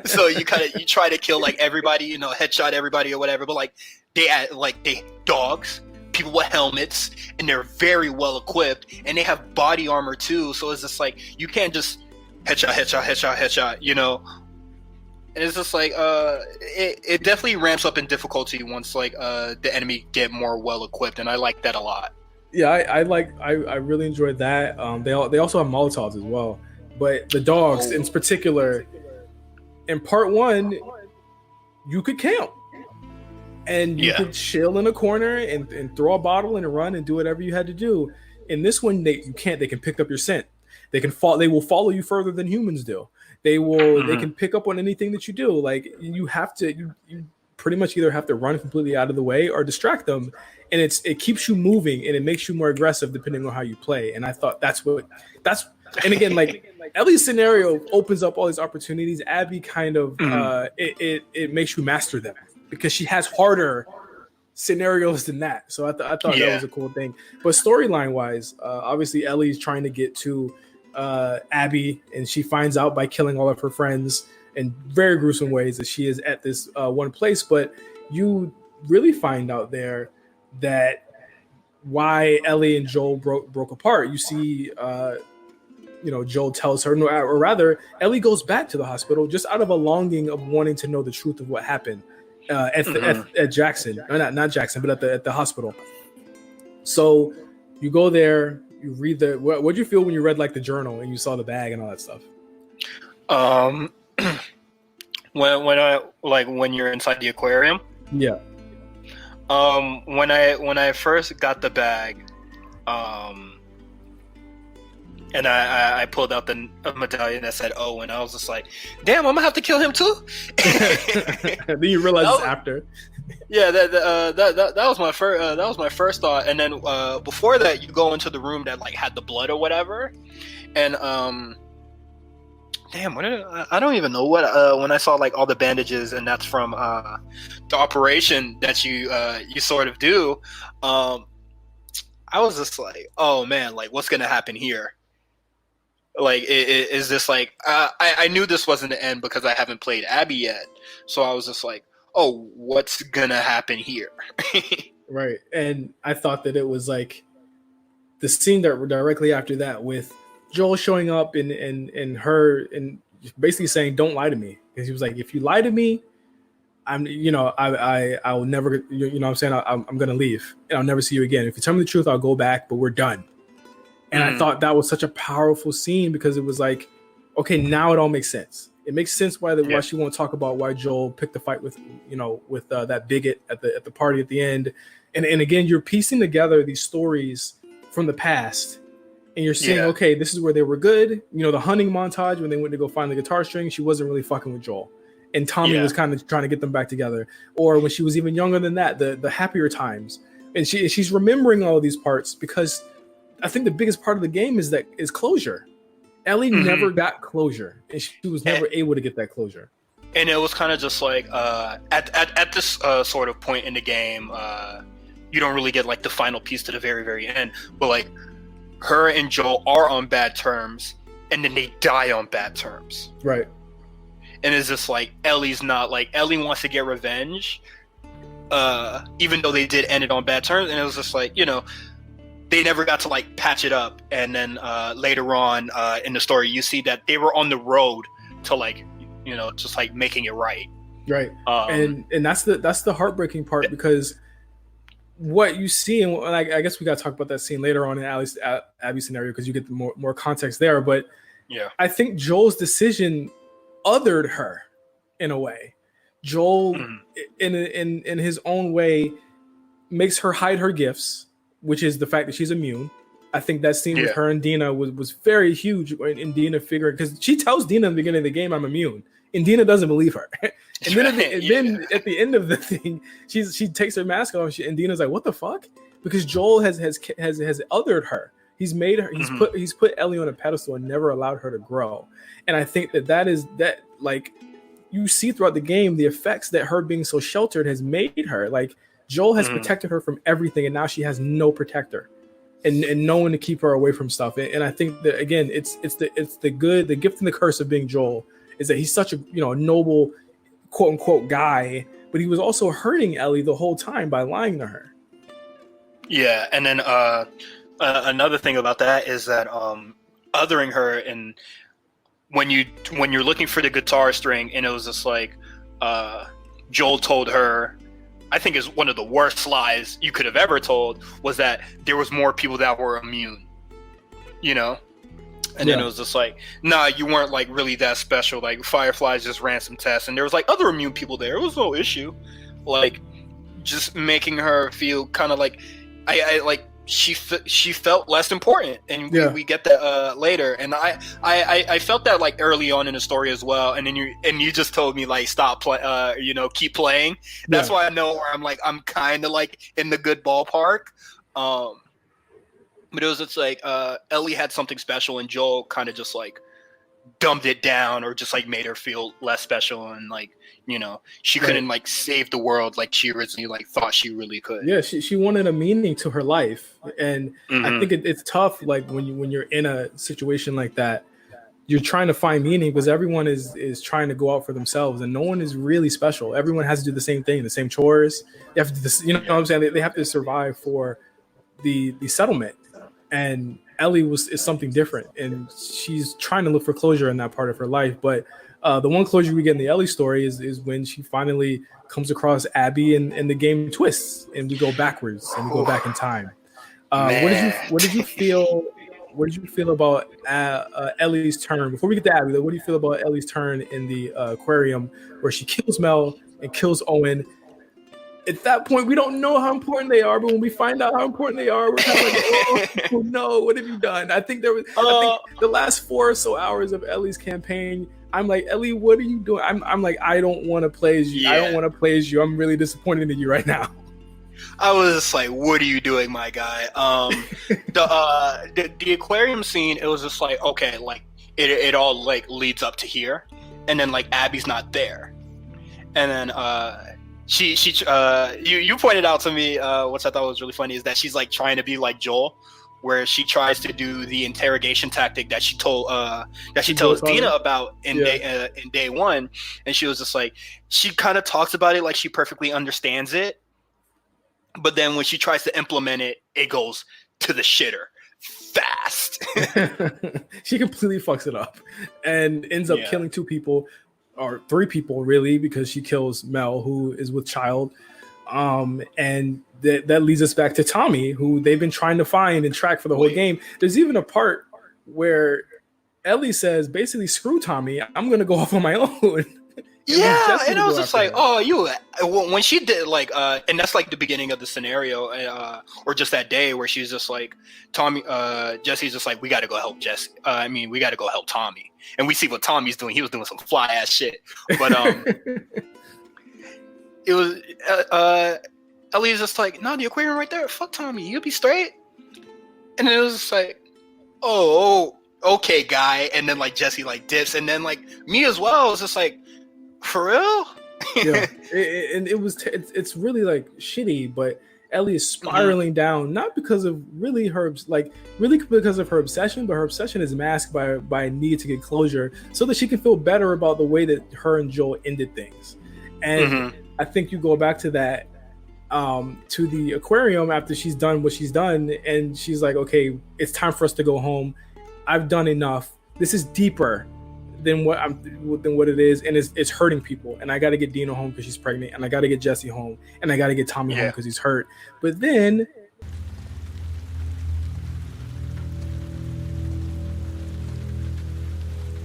So you try to kill like everybody, headshot everybody or whatever. But like they dogs, people with helmets, and they're very well equipped, and they have body armor too. So it's just like, you can't just headshot. And it's just like it definitely ramps up in difficulty once like the enemy get more well equipped, and I like that a lot. Yeah, I really enjoyed that. They also have Molotovs as well, but the dogs in particular, in part 1, you could camp and you could chill in a corner and throw a bottle and run and do whatever you had to do. In this one, you can't. They can pick up your scent. They will follow you further than humans do. They can pick up on anything that you do. Like, you have to, you pretty much either have to run completely out of the way or distract them. And it keeps you moving, and it makes you more aggressive depending on how you play. And I thought and again, like Ellie's scenario opens up all these opportunities. Abby kind of, it makes you master them, because she has harder scenarios than that. So I thought that was a cool thing. But storyline wise, obviously Ellie's trying to get to Abby, and she finds out by killing all of her friends in very gruesome ways that she is at this one place. But you really find out there that why Ellie and Joel broke apart. You see, Joel tells her, or rather, Ellie goes back to the hospital just out of a longing of wanting to know the truth of what happened at Jackson, or not Jackson, but at the hospital. So you go there. You read what'd you feel when you read like the journal and you saw the bag and all that stuff? When you're inside the aquarium. Yeah. When I first got the bag, and I pulled out the medallion that said "Oh," and I was just like, "Damn, I'm gonna have to kill him too." Then you realize it's after. Yeah, that was my first. That was my first thought, and then before that, you go into the room that like had the blood or whatever, and damn, I don't even know what when I saw like all the bandages, and that's from the operation that you sort of do. I was just like, oh man, like what's gonna happen here? Like, is this like I knew this wasn't the end because I haven't played Abby yet, so I was just like, oh, what's gonna happen here? Right. And I thought that it was like the scene that directly after that with Joel showing up and her and basically saying, "Don't lie to me," because he was like, "If you lie to me, I will never, what I'm saying, I'm gonna leave and I'll never see you again. If you tell me the truth, I'll go back, but we're done." And I thought that was such a powerful scene, because it was like, okay, now it all makes sense. It makes sense why she won't talk about why Joel picked the fight with that bigot at the party at the end. And again, you're piecing together these stories from the past and you're seeing, Yeah. okay, this is where they were good. You know, the hunting montage when they went to go find the guitar string, she wasn't really fucking with Joel, and Tommy Yeah. was kind of trying to get them back together. Or when she was even younger than that, the happier times, and she's remembering all of these parts because I think the biggest part of the game is closure. Ellie never got closure, and she was never able to get that closure. And it was kind of just like at this sort of point in the game, you don't really get like the final piece to the very, very end, but like her and Joel are on bad terms, and then they die on bad terms. Right. And it's just like Ellie's not like Ellie wants to get revenge, even though they did end it on bad terms, and it was just like, you know, they never got to like patch it up. And then later on in the story, you see that they were on the road to like, you know, just like making it right. Right. And that's the heartbreaking part, because what you see, and I guess we got to talk about that scene later on in Abby's scenario, because you get the more context there. But yeah, I think Joel's decision othered her in a way. Joel, in his own way, makes her hide her gifts, which is the fact that she's immune. I think that scene with her and Dina was very huge in Dina figuring, because she tells Dina in the beginning of the game, I'm immune. And Dina doesn't believe her. And then, at the end of the thing, she takes her mask off, and Dina's like, what the fuck? Because Joel has othered her. He's made her, he's put Ellie on a pedestal and never allowed her to grow. And I think that like you see throughout the game, the effects that her being so sheltered has made her. Like Joel has protected her from everything, and now she has no protector. And no one to keep her away from stuff. And I think that, again, it's the good, the gift and the curse of being Joel is that he's such a, you know, noble, quote unquote guy, but he was also hurting Ellie the whole time by lying to her. Yeah, and then another thing about that is that othering her, and when you're looking for the guitar string, and it was just like Joel told her, I think is one of the worst lies you could have ever told, was that there was more people that were immune, you know? And then it was just like, nah, you weren't like really that special. Like Fireflies just ran some tests, and there was like other immune people there. It was no issue. Like just making her feel kind of like I like she felt less important, and we get that later. And I felt that like early on in the story as well. And then you just told me like stop you know, keep playing. That's why I know where I'm kind of like in the good ballpark. But it was just like Ellie had something special, and Joel kind of just like dumbed it down, or just like made her feel less special, and like, you know, she couldn't like save the world like she originally like thought she really could. Yeah, she wanted a meaning to her life, and I think it's tough. Like when you're in a situation like that, you're trying to find meaning, because everyone is trying to go out for themselves, and no one is really special. Everyone has to do the same thing, the same chores. They have to do this, you know what I'm saying? They have to survive for the settlement. And Ellie is something different, and she's trying to look for closure in that part of her life. But the one closure we get in the Ellie story is when she finally comes across Abby, and the game twists, and we go backwards, and we go back in time. What did you feel? What did you feel about Ellie's turn? Before we get to Abby, what do you feel about Ellie's turn in the aquarium, where she kills Mel and kills Owen? At that point, we don't know how important they are, but when we find out how important they are, we're kind of like, oh no, what have you done? I think I think the last 4 or so hours of Ellie's campaign, I'm like, Ellie, what are you doing? I'm like, I don't want to play as you. I don't want to play as you. I'm really disappointed in you right now. I was just like, what are you doing, my guy? The aquarium scene, it was just like, okay, like it all like leads up to here, and then like Abby's not there, and then you pointed out to me, which I thought was really funny, is that she's like trying to be like Joel, where she tries to do the interrogation tactic that she tells Dina about in day one, and she was just like, she kind of talks about it like she perfectly understands it, but then when she tries to implement it, it goes to the shitter fast. She completely fucks it up and ends up killing 2 people. Or 3 people, really, because she kills Mel, who is with child. And that leads us back to Tommy, who they've been trying to find and track for the whole game. There's even a part where Ellie says, basically, screw Tommy, I'm going to go off on my own. Yeah, and I was just like, oh, when she did like, and that's like the beginning of the scenario, or just that day where she's just like, Jesse's just like, we got to go help Jesse. We got to go help Tommy, and we see what Tommy's doing. He was doing some fly ass shit, but it was Ellie's just like, no, the aquarium right there. Fuck Tommy, you'll be straight. And then it was just like, oh, okay, guy. And then like Jesse like dips, and then like me as well. Was just like, for real? Yeah, it's really like shitty, but Ellie is spiraling down, not because of really because of her obsession, but her obsession is masked by a need to get closure so that she can feel better about the way that her and Joel ended things. And I think you go back to that, to the aquarium after she's done what she's done, and she's like, okay, it's time for us to go home. I've done enough. This is deeper than what it is, and it's hurting people, and I got to get Dina home because she's pregnant, and I got to get Jesse home, and I got to get Tommy home because he's hurt. But then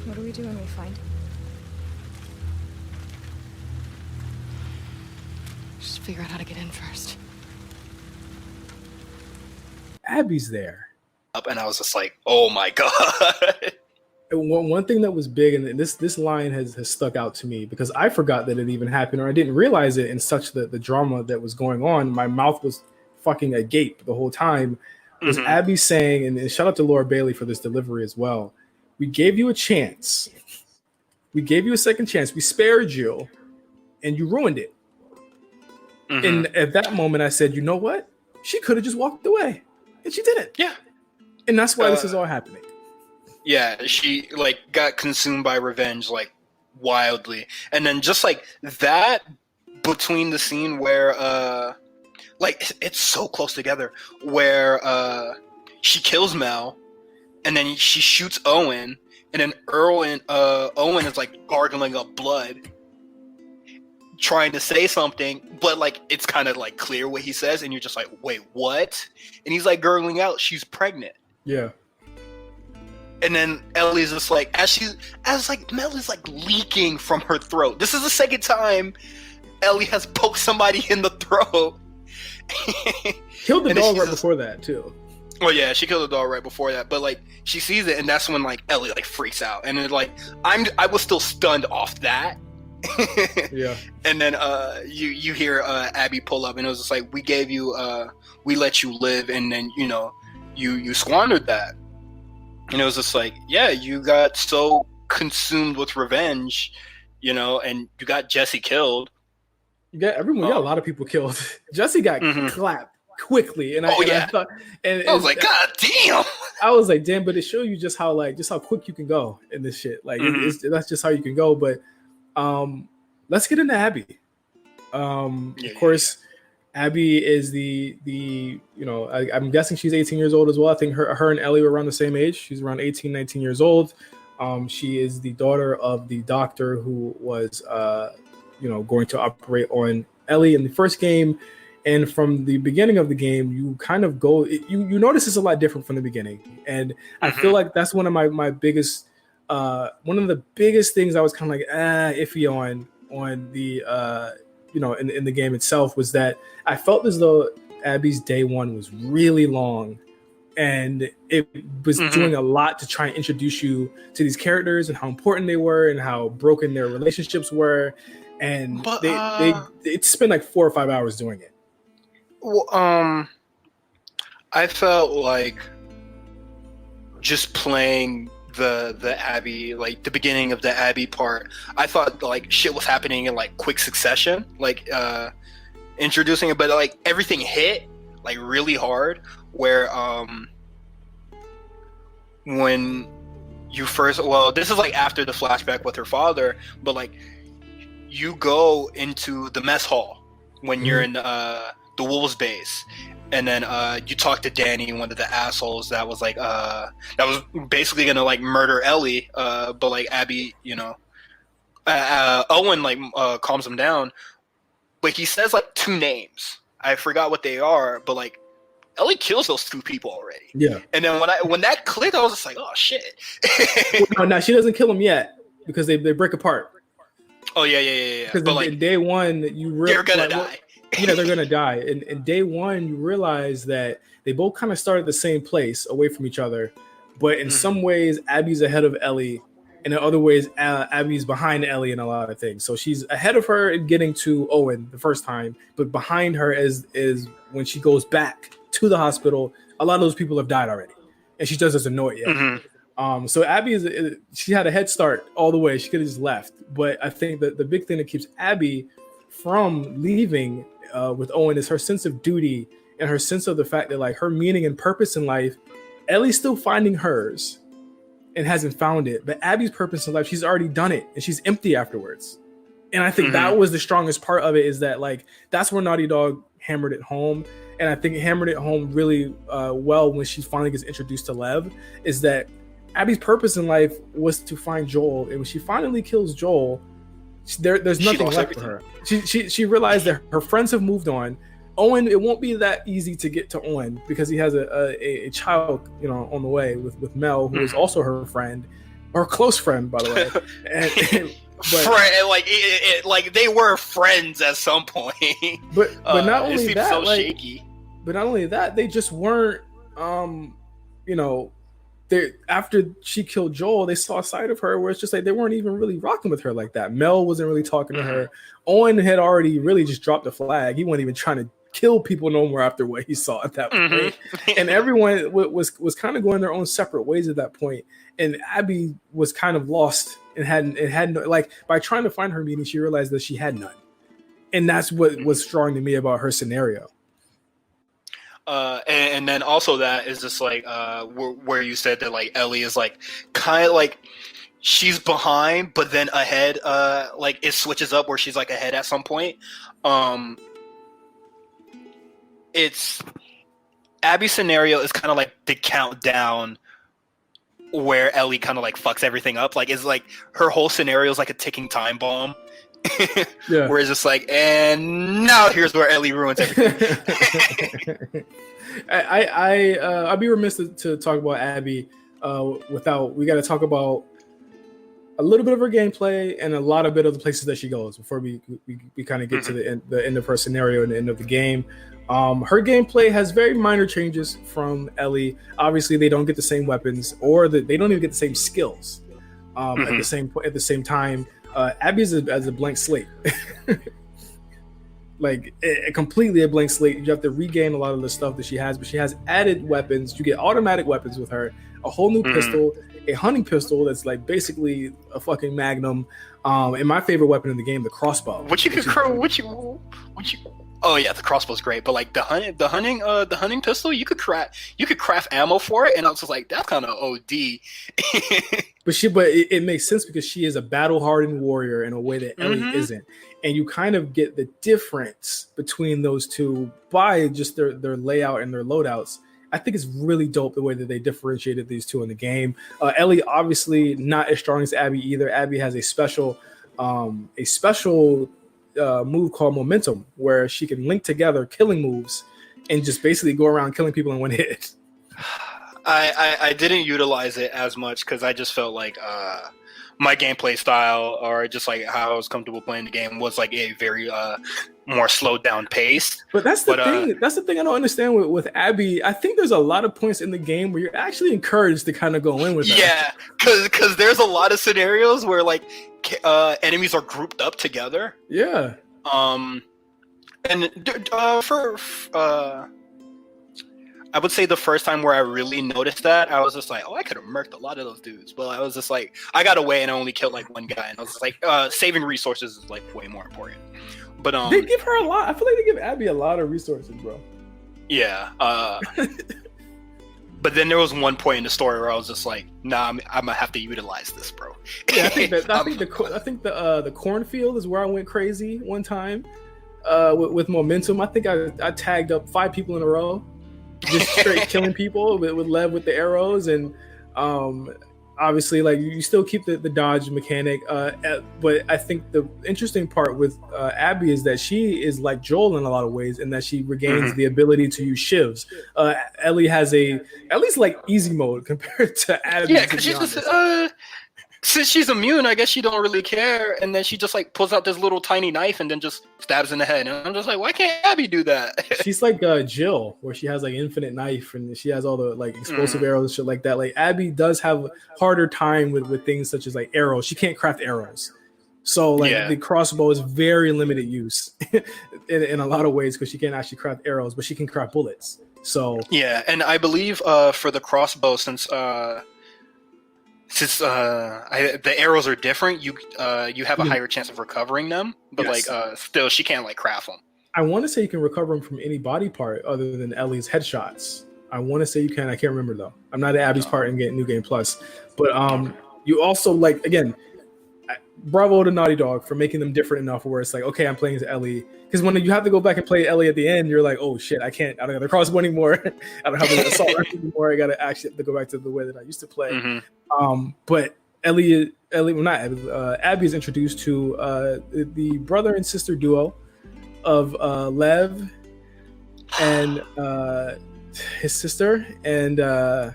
what do we do when we find him? Just figure out how to get in first. Abby's there, and I was just like, oh my god. One thing that was big, and this line has stuck out to me because I forgot that it even happened, or I didn't realize it in such the drama that was going on. My mouth was fucking agape the whole time. Was Abby saying, and shout out to Laura Bailey for this delivery as well. We gave you a chance. We gave you a second chance. We spared you, and you ruined it. And at that moment, I said, you know what? She could have just walked away, and she didn't. Yeah, and that's why this is all happening. Yeah, she like got consumed by revenge like wildly, and then just like that between the scene where like it's so close together where she kills Mel, and then she shoots Owen, and then Owen is like gargling up blood, trying to say something, but like it's kind of like clear what he says, and you're just like, wait, what? And he's like gurgling out, she's pregnant. Yeah. And then Ellie's just like, as Mel is like leaking from her throat. This is the second time Ellie has poked somebody in the throat. Killed the dog right before that too. Well, yeah, she killed the dog right before that. But like she sees it, and that's when like Ellie like freaks out. And then like I was still stunned off that. Yeah. And then you hear Abby pull up, and it was just like, we gave you we let you live, and then you squandered that. And it was just like, yeah, you got so consumed with revenge, and you got Jesse killed. You got everyone. You got a lot of people killed. Jesse got clapped quickly, and I thought, and I was like, God damn! I was like, damn! But it showed you just how quick you can go in this shit. Like that's just how you can go. But let's get into Abby. Of course. Abby is I'm guessing she's 18 years old as well. I think her and Ellie were around the same age. She's around 18, 19 years old. She is the daughter of the doctor who was, going to operate on Ellie in the first game. And from the beginning of the game, you kind of you notice it's a lot different from the beginning. And I feel like that's one of my biggest, one of the biggest things I was kind of like, iffy on the, in the game itself, was that I felt as though Abby's day one was really long, and it was doing a lot to try and introduce you to these characters and how important they were and how broken their relationships were. And they spent like 4 or 5 hours doing it. Well, I felt like just playing the Abby, like the beginning of the Abby part, I thought like shit was happening in like quick succession, like introducing it, but like everything hit like really hard where when you first, this is like after the flashback with her father, but like you go into the mess hall when you're in the Wolves base. And then you talk to Danny, one of the assholes that was like that was basically gonna like murder Ellie, but like Abby, Owen like calms him down, but he says like 2 names. I forgot what they are, but like Ellie kills those 2 people already. Yeah. And then when that clicked, I was just like, oh shit. No, she doesn't kill them yet because they break apart. Oh yeah. Because But in day one, they're gonna die. Yeah, they're gonna die. In day one, you realize that they both kind of start at the same place, away from each other. But in some ways, Abby's ahead of Ellie, and in other ways, Abby's behind Ellie in a lot of things. So she's ahead of her in getting to Owen the first time, but behind her is when she goes back to the hospital. A lot of those people have died already, and she just doesn't know it yet. So Abby she had a head start all the way. She could have just left, but I think that the big thing that keeps Abby from leaving with Owen is her sense of duty and her sense of the fact that like her meaning and purpose in life. Ellie's still finding hers and hasn't found it, but Abby's purpose in life, she's already done it and she's empty afterwards. And I think that was the strongest part of it, is that like that's where Naughty Dog hammered it home. And I think it hammered it home really well when she finally gets introduced to Lev, is that Abby's purpose in life was to find Joel, and when she finally kills Joel, there's nothing left for her. She realized that her friends have moved on. Owen, it won't be that easy to get to Owen because he has a child, on the way with Mel, who is also her friend, or close friend, by the way. But they were friends at some point. But not only that, so shaky. But not only that, they just weren't. After she killed Joel, they saw a side of her where it's just like they weren't even really rocking with her like that. Mel wasn't really talking to her. Owen had already really just dropped the flag. He wasn't even trying to kill people no more after what he saw at that point. And everyone was kind of going their own separate ways at that point. And Abby was kind of lost and had no, like, by trying to find her meaning, she realized that she had none. And that's what was strong to me about her scenario. And then also that is just like where you said that like Ellie is like kind of like she's behind but then ahead, like it switches up where she's like ahead at some point. It's Abby's scenario is kind of like the countdown where Ellie kind of like fucks everything up. Like it's like her whole scenario is like a ticking time bomb. Yeah. Where it's just like, and now here's where Ellie ruins everything. I'd be remiss to talk about Abby without, we got to talk about a little bit of her gameplay and a lot of bit of the places that she goes before we kind of get to the end of her scenario and the end of the game. Her gameplay has very minor changes from Ellie. Obviously, they don't get the same weapons, or they don't even get the same skills at the same time. Abby's as a blank slate. Like completely a blank slate. You have to regain a lot of the stuff that she has, but she has added weapons. You get automatic weapons with her, a whole new pistol, a hunting pistol that's like basically a fucking magnum, and my favorite weapon in the game, the crossbow. Oh yeah, the crossbow's great, but like the hunting pistol, you could craft ammo for it, and I was just like, that's kind of OD. But it makes sense because she is a battle-hardened warrior in a way that Ellie isn't, and you kind of get the difference between those two by just their layout and their loadouts. I think it's really dope the way that they differentiated these two in the game. Ellie obviously not as strong as Abby either. Abby has a special move called Momentum, where she can link together killing moves and just basically go around killing people in one hit. I didn't utilize it as much because I just felt like my gameplay style, or just like how I was comfortable playing the game, was like a very more slowed down pace. But that's the thing. That's the thing I don't understand with Abby. I think there's a lot of points in the game where you're actually encouraged to kind of go in with her. Yeah, because there's a lot of scenarios where like enemies are grouped up together. Yeah. I would say the first time where I really noticed that, I was just like, oh, I could have murked a lot of those dudes. But I was just like, I got away and I only killed like one guy. And I was just like, saving resources is like way more important. But they give her a lot. I feel like they give Abby a lot of resources, bro. Yeah. But then there was one point in the story where I was just like, nah, I'm gonna have to utilize this, bro. Yeah, I think the cornfield is where I went crazy one time with Momentum. I think I tagged up 5 people in a row, just straight killing people with Lev with the arrows, and obviously like you still keep the dodge mechanic, but I think the interesting part with Abby is that she is like Joel in a lot of ways, in that she regains the ability to use shivs. Ellie has at least like easy mode compared to Abby. Yeah, because she's just since she's immune, I guess she don't really care. And then she just like pulls out this little tiny knife and then just stabs in the head. And I'm just like, why can't Abby do that? She's like Jill, where she has like infinite knife and she has all the like explosive arrows and shit like that. Like Abby does have a harder time with things such as like arrows. She can't craft arrows. So like the crossbow is very limited use in a lot of ways because she can't actually craft arrows, but she can craft bullets. So yeah, and I believe for the crossbow, since the arrows are different, you have a higher chance of recovering them. But like still, she can't like craft them. I want to say you can recover them from any body part other than Ellie's headshots. I want to say you can. I can't remember though. I'm not at Abby's part in New Game Plus, but you also like again. Bravo to Naughty Dog for making them different enough where it's like, okay, I'm playing as Ellie. Because when you have to go back and play Ellie at the end, you're like, oh shit, I don't have the crossbow anymore. I don't have the assault rifle anymore. I gotta actually have to go back to the way that I used to play. But Abby is introduced to the brother and sister duo of Lev and his sister, and I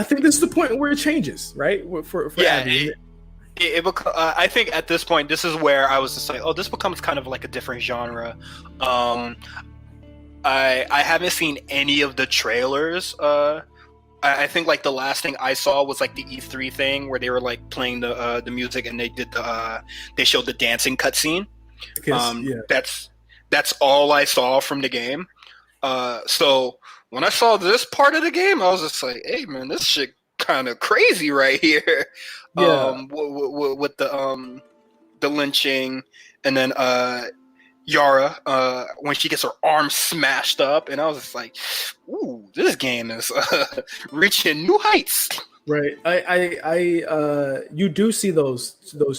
think this is the point where it changes, right? For Abby. I think at this point, this is where I was just like, oh, this becomes kind of like a different genre. I haven't seen any of the trailers. I think like the last thing I saw was like the E3 thing where they were like playing the music and they did they showed the dancing cutscene. That's all I saw from the game. So when I saw this part of the game, I was just like, hey man, this shit kind of crazy right here. With the lynching, and then Yara when she gets her arm smashed up, and I was just like, ooh, this game is reaching new heights. Right. I you do see those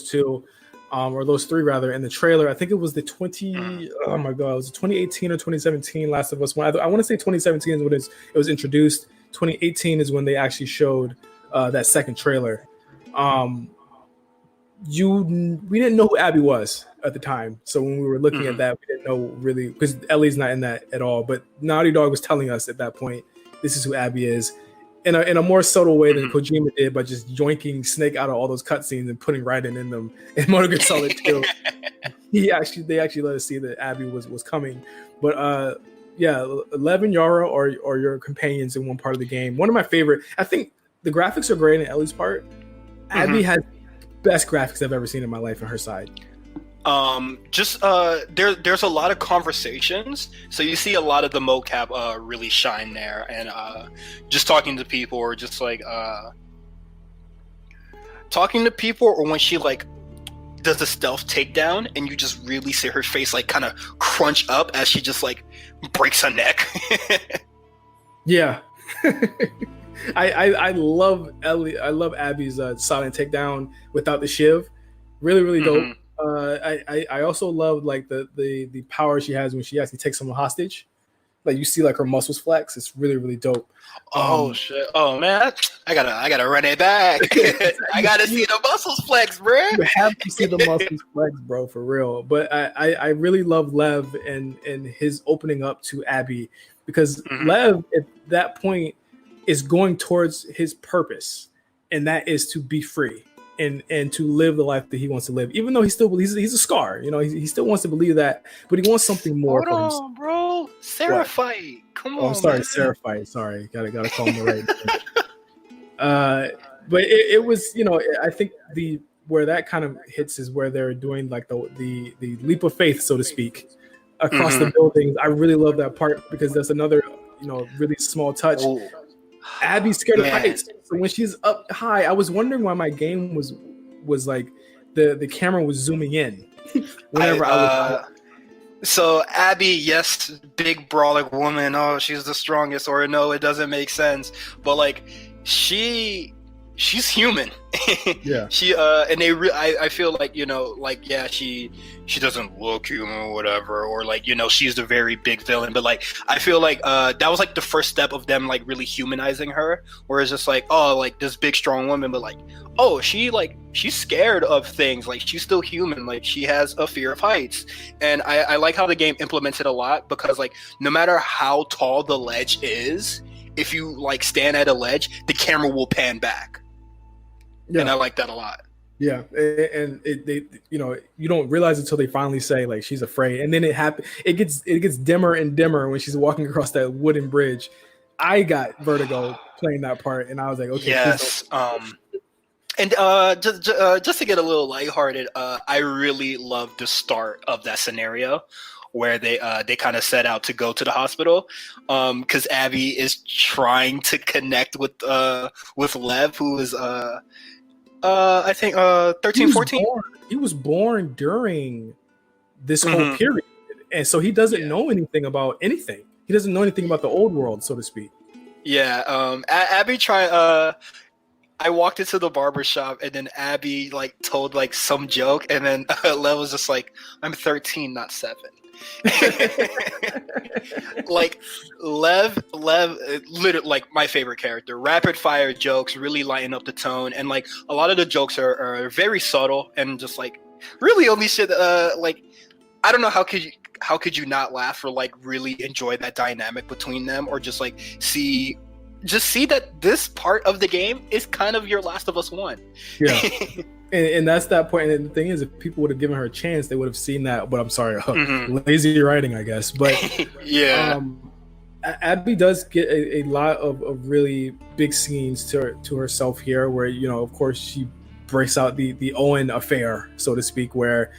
two or those three rather in the trailer. I think it was the 2018 or 2017 Last of Us one. I want to say 2017 is when it was introduced. 2018 is when they actually showed that second trailer. We didn't know who Abby was at the time, so when we were looking at that, we didn't know really because Ellie's not in that at all. But Naughty Dog was telling us at that point, this is who Abby is, in a more subtle way than Kojima did, by just yoinking Snake out of all those cutscenes and putting Raiden in them. In Metal Gear Solid 2, they actually let us see that Abby was coming. But Lev and Yara are your companions in one part of the game. One of my favorite. I think the graphics are great in Ellie's part. Abby has best graphics I've ever seen in my life on her side. There's a lot of conversations, so you see a lot of the mocap really shine there, and just talking to people, or just like talking to people, or when she like does the stealth takedown, and you just really see her face like kind of crunch up as she just like breaks her neck. Yeah. I love Ellie. I love Abby's silent takedown without the shiv. Really, really dope. I also love like the power she has when she actually takes someone hostage. Like you see like her muscles flex. It's really, really dope. Oh shit! Oh man, I gotta run it back. I gotta see the muscles flex, bro. You have to see the muscles flex, bro, for real. But I really love Lev and his opening up to Abby, because Lev at that point is going towards his purpose, and that is to be free and to live the life that he wants to live. Even though he still believes he's a scar, you know, he still wants to believe that, but he wants something more. Hold on, bro. Seraphite, come on. I'm sorry, man. Seraphite. Sorry, gotta call him the right. But it was, you know, I think where that kind of hits is where they're doing like the leap of faith, so to speak, across the buildings. I really love that part because that's another, you know, really small touch. Ooh. Abby's scared of heights, so when she's up high, I was wondering why my game was like the camera was zooming in whenever I was. So Abby, yes, big brawler woman. Oh, she's the strongest, or no, it doesn't make sense. But like, she's human. Yeah. And I feel like, you know, like, yeah, she doesn't look human or whatever, or like, you know, she's the very big villain, but like, I feel like that was like the first step of them like really humanizing her, where it's just like, oh, like this big strong woman, but like, oh, she's scared of things, like she's still human, like she has a fear of heights. And I like how the game implements it a lot, because like no matter how tall the ledge is, if you like stand at a ledge, the camera will pan back. and I like that a lot. Yeah, and they you don't realize until they finally say like she's afraid, and then it gets dimmer and dimmer when she's walking across that wooden bridge. I got vertigo playing that part, and I was like, okay, yes. And just to get a little lighthearted, I really love the start of that scenario where they kind of set out to go to the hospital, because Abby is trying to connect with Lev, who is I think 13, 14. He was born during this whole period, and so he doesn't know anything about anything. He doesn't know anything about the old world, so to speak. Yeah, Abby I walked into the barber shop, and then Abby like told like some joke, and then Lev was just like, "I'm 13, not 7." Like Lev, literally like my favorite character. Rapid fire jokes really lighten up the tone, and like a lot of the jokes are very subtle and just like really only shit. Like I don't know how could you not laugh or like really enjoy that dynamic between them, or just like see that this part of the game is kind of your Last of Us 1. Yeah. And that's that point. And the thing is, if people would have given her a chance, they would have seen that. But I'm sorry, lazy writing, I guess. But yeah, Abby does get a lot of really big scenes to herself here, where of course she breaks out the Owen affair, so to speak, where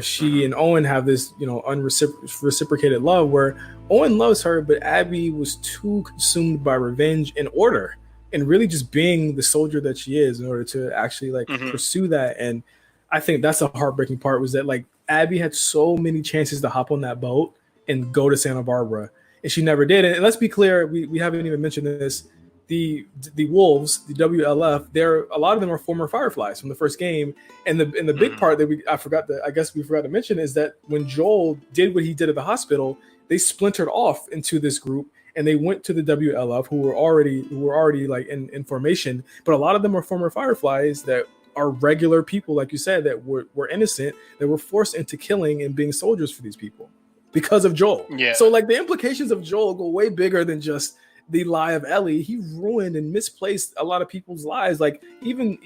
she and Owen have this unreciprocated love, where Owen loves her, but Abby was too consumed by revenge and order, and really just being the soldier that she is in order to actually like pursue that. And I think that's a heartbreaking part, was that like Abby had so many chances to hop on that boat and go to Santa Barbara, and she never did. And let's be clear, we haven't even mentioned this. The Wolves, the WLF, a lot of them are former Fireflies from the first game. And the big part that we forgot to mention is that when Joel did what he did at the hospital, they splintered off into this group, and they went to the WLF, who were already like in formation. But a lot of them are former Fireflies that are regular people, like you said, that were innocent, that were forced into killing and being soldiers for these people because of Joel. Yeah. So like the implications of Joel go way bigger than just the lie of Ellie. He ruined and misplaced a lot of people's lives. Like even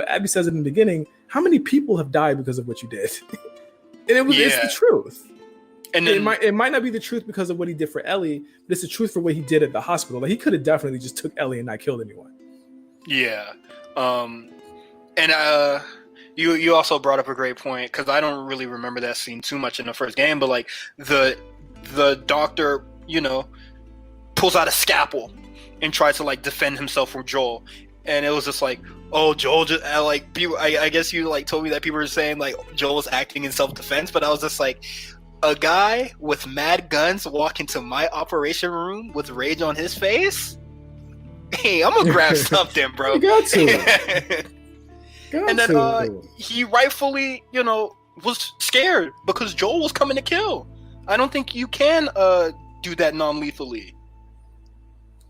Abby says it in the beginning, how many people have died because of what you did? And it's the truth. And then, it might not be the truth because of what he did for Ellie, but it's the truth for what he did at the hospital. Like he could have definitely just took Ellie and not killed anyone. Yeah. And you also brought up a great point, because I don't really remember that scene too much in the first game, but like the doctor, pulls out a scalpel and tries to like defend himself from Joel, and it was just like, oh, Joel just like people. I guess you like told me that people were saying like Joel was acting in self-defense, but I was just like, a guy with mad guns walk into my operation room with rage on his face? Hey, I'm gonna grab something, bro. You got to. And then he rightfully, was scared because Joel was coming to kill. I don't think you can do that non-lethally.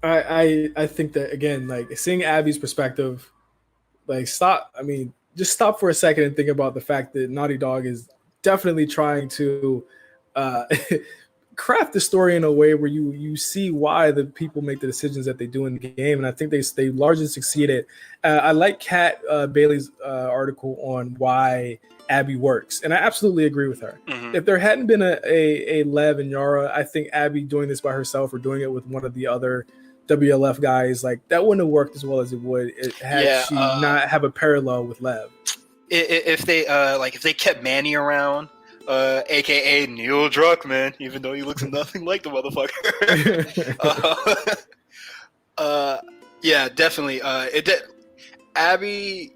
I think that, again, like seeing Abby's perspective, like just stop for a second and think about the fact that Naughty Dog is definitely trying to craft the story in a way where you see why the people make the decisions that they do in the game, and I think they largely succeeded. I like Kat Bailey's article on why Abby works, and I absolutely agree with her. If there hadn't been a Lev and Yara, I think Abby doing this by herself or doing it with one of the other WLF guys, like that wouldn't have worked as well as it would had she not have a parallel with Lev. If they kept Manny around, aka Neil Druckmann, even though he looks nothing like the motherfucker. Yeah, definitely. Abby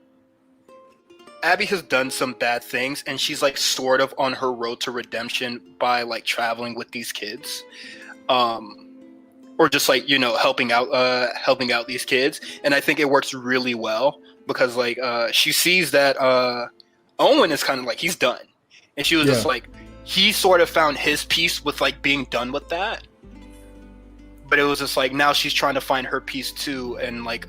has done some bad things, and she's like sort of on her road to redemption by like traveling with these kids, or just like helping out these kids. And I think it works really well because like she sees that Owen is kind of like he's done. And she was just like, he sort of found his peace with like being done with that. But it was just like, now she's trying to find her peace too, and like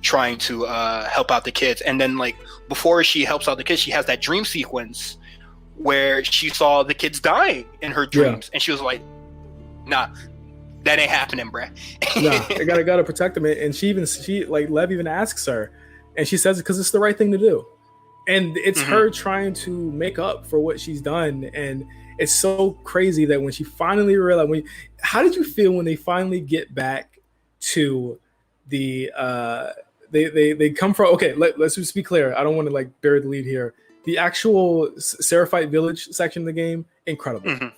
trying to help out the kids. And then like before she helps out the kids, she has that dream sequence where she saw the kids dying in her dreams, and she was like, nah, that ain't happening, bruh. Nah, I gotta protect them. And Lev even asks her, and she says it because it's the right thing to do, and it's her trying to make up for what she's done. And it's so crazy that when she finally realized, how did you feel when they finally get back to the they come from, okay, let's just be clear, I don't want to like bury the lead here. The actual Seraphite village section of the game, incredible.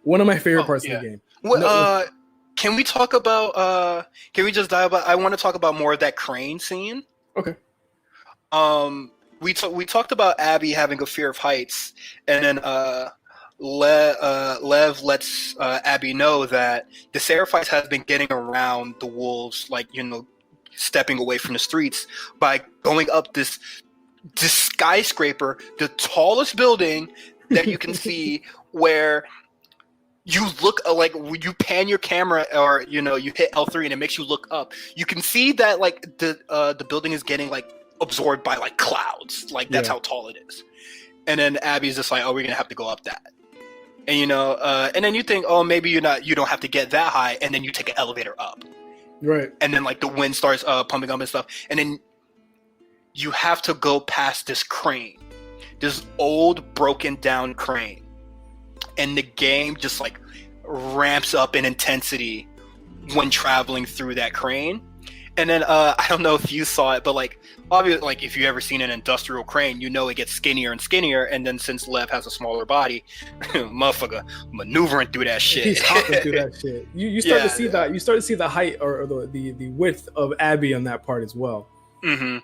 One of my favorite parts of the game. Well, can we talk about can we just dive about, I want to talk about more of that crane scene. Okay. We talked about Abby having a fear of heights, and then Lev lets Abby know that the Seraphites have been getting around the wolves, like, stepping away from the streets by going up this skyscraper, the tallest building that you can see, where you look like when you pan your camera, or you hit L3 and it makes you look up. You can see that like the building is getting like absorbed by like clouds, like that's how tall it is. And then Abby's just like, oh, we're gonna have to go up that. And and then you think, oh, maybe you don't have to get that high, and then you take an elevator up. Right. And then like the wind starts pumping up and stuff, and then you have to go past this crane, this old broken down crane, and the game just like ramps up in intensity when traveling through that crane. And then I don't know if you saw it, but like obviously, like if you ever seen an industrial crane, it gets skinnier and skinnier. And then since Lev has a smaller body, motherfucker maneuvering through that shit. He's hopping through that shit. You start to see that. You start to see the height or the width of Abby on that part as well. And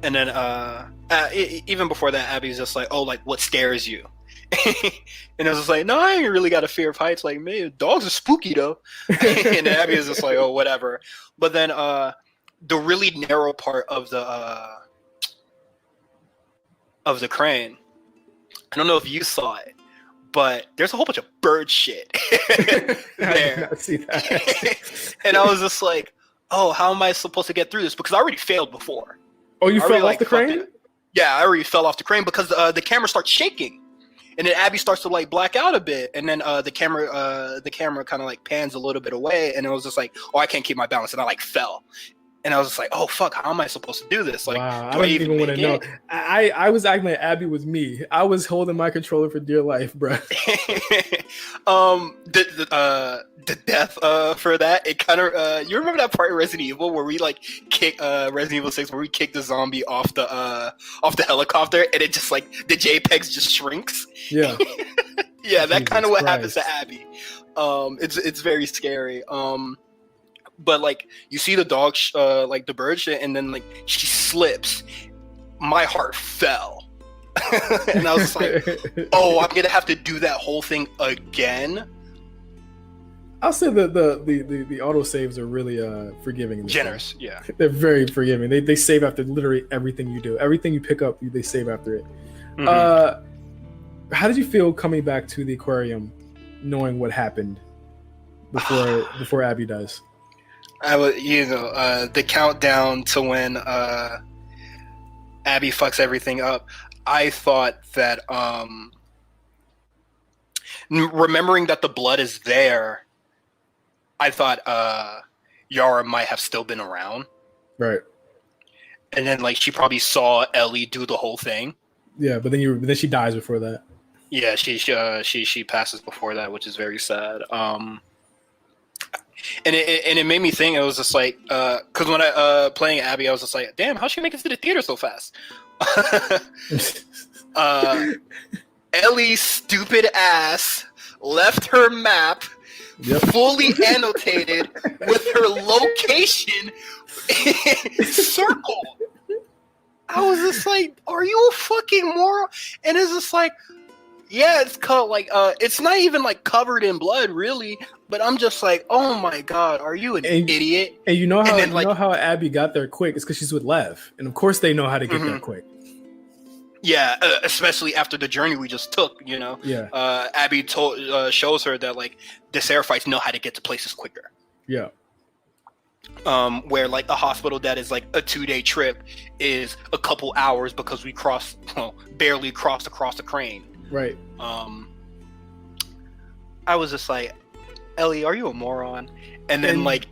then even before that, Abby's just like, oh, like what scares you? And I was just like, no, I ain't really got a fear of heights. Like, man, dogs are spooky though. And Abby is just like, oh, whatever. But then the really narrow part of the crane, I don't know if you saw it, but there's a whole bunch of bird shit there. I did not see that. And I was just like, oh, how am I supposed to get through this? Because I already failed before. Oh, you fell off the crane? Yeah, I already fell off the crane because the camera starts shaking. And then Abby starts to like black out a bit, and then the camera kind of like pans a little bit away, and it was just like, oh, I can't keep my balance, and I like fell, and I was just like, oh fuck, how am I supposed to do this? Like, wow, I don't even want to know. I was acting like Abby was me. I was holding my controller for dear life, bro. The death for that, it kind of you remember that part in Resident Evil where we like kick Resident Evil 6 where we kick the zombie off the helicopter, and it just like the JPEG just shrinks. Yeah. Yeah, that kind of what happens to Abby. It's very scary. But like you see the dog like the bird shit, and then like she slips. My heart fell. And I was like, oh, I'm gonna have to do that whole thing again. I'll say that the auto saves are really forgiving. Generous, yeah. They're very forgiving. They save after literally everything you do. Everything you pick up, they save after it. How did you feel coming back to the aquarium, knowing what happened before Abby does? I was, the countdown to when Abby fucks everything up. I thought that remembering that the blood is there, I thought Yara might have still been around. Right. And then like she probably saw Ellie do the whole thing. Yeah, but then she dies before that. Yeah, she passes before that, which is very sad. And it made me think. It was just like, because when I playing Abby, I was just like, damn, how'd she make it to the theater so fast? Ellie's stupid ass left her map fully annotated with her location circled. I was just like, are you a fucking moron? And it's just like, yeah, it's called like it's not even like covered in blood really, but I'm just like, oh my god, are you an idiot? And you know how Abby got there quick? It's because she's with Lev, and of course they know how to get there quick. Yeah, especially after the journey we just took, Yeah. Abby shows her that like the Seraphites know how to get to places quicker. Yeah. Where like a hospital that is like a 2-day trip is a couple hours because we barely crossed across the crane. Right. I was just like, Ellie, are you a moron? And then like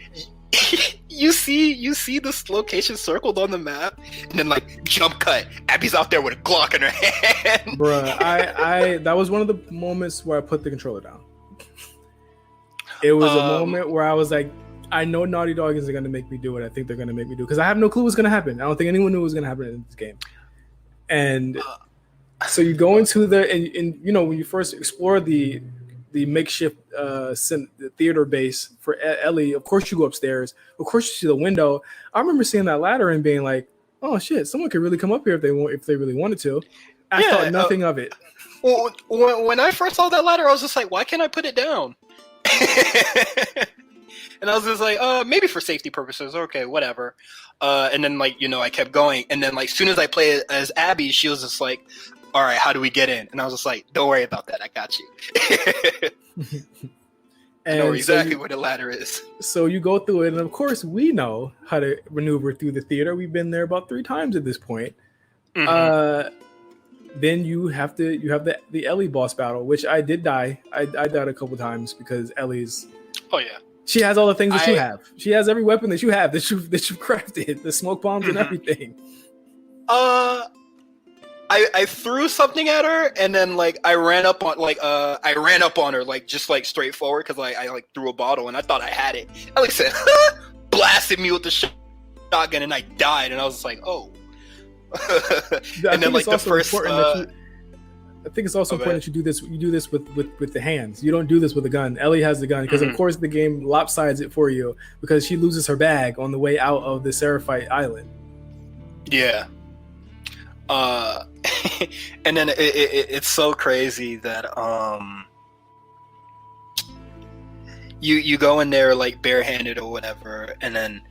you see this location circled on the map, and then like jump cut. Abby's out there with a Glock in her hand. Bruh, I that was one of the moments where I put the controller down. It was a moment where I was like, I know Naughty Dog isn't going to make me do what I think they're going to make me do, because I have no clue what's going to happen. I don't think anyone knew what was going to happen in this game. And so you go into and you know, when you first explore the makeshift the theater base for Ellie, of course you go upstairs. Of course you see the window. I remember seeing that ladder and being like, oh shit, someone could really come up here if they really wanted to. I thought nothing of it. Well, when I first saw that ladder, I was just like, why can't I put it down? And I was just like, maybe for safety purposes. Okay, whatever. And then, like, you know, I kept going. And then, like, as soon as I played as Abby, she was just like, all right, how do we get in? And I was just like, don't worry about that. I got you. I know exactly where the ladder is. So you go through it. And, of course, we know how to maneuver through the theater. We've been there about 3 times at this point. Mm-hmm. Then you have the Ellie boss battle, which I did die. I died a couple times because Ellie's... Oh, yeah. She has all the things that you have. She has every weapon that you have that you've crafted, the smoke bombs and everything. I threw something at her, and then like I ran up on her like just like straightforward because I like threw a bottle and I thought I had it. Ellie said, blasted me with the shotgun, and I died, and I was just like, oh. And then like the first. I think it's also important that you do this. You do this with the hands. You don't do this with a gun. Ellie has the gun because, of course, the game lopsides it for you because she loses her bag on the way out of the Seraphite Island. Yeah. And then it's so crazy that you go in there like barehanded or whatever, and then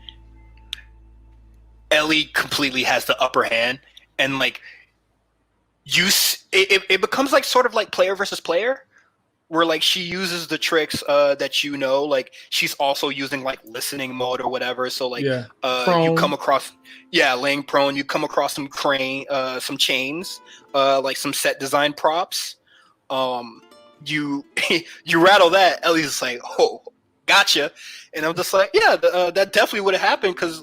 Ellie completely has the upper hand, and like. It becomes like sort of like player versus player, where like she uses the tricks that you know, like she's also using like listening mode or whatever. So like you come across laying prone, you come across some chains, like some set design props. You rattle that. Ellie's just like, oh, gotcha, and I'm just like, yeah, that definitely would have happened because.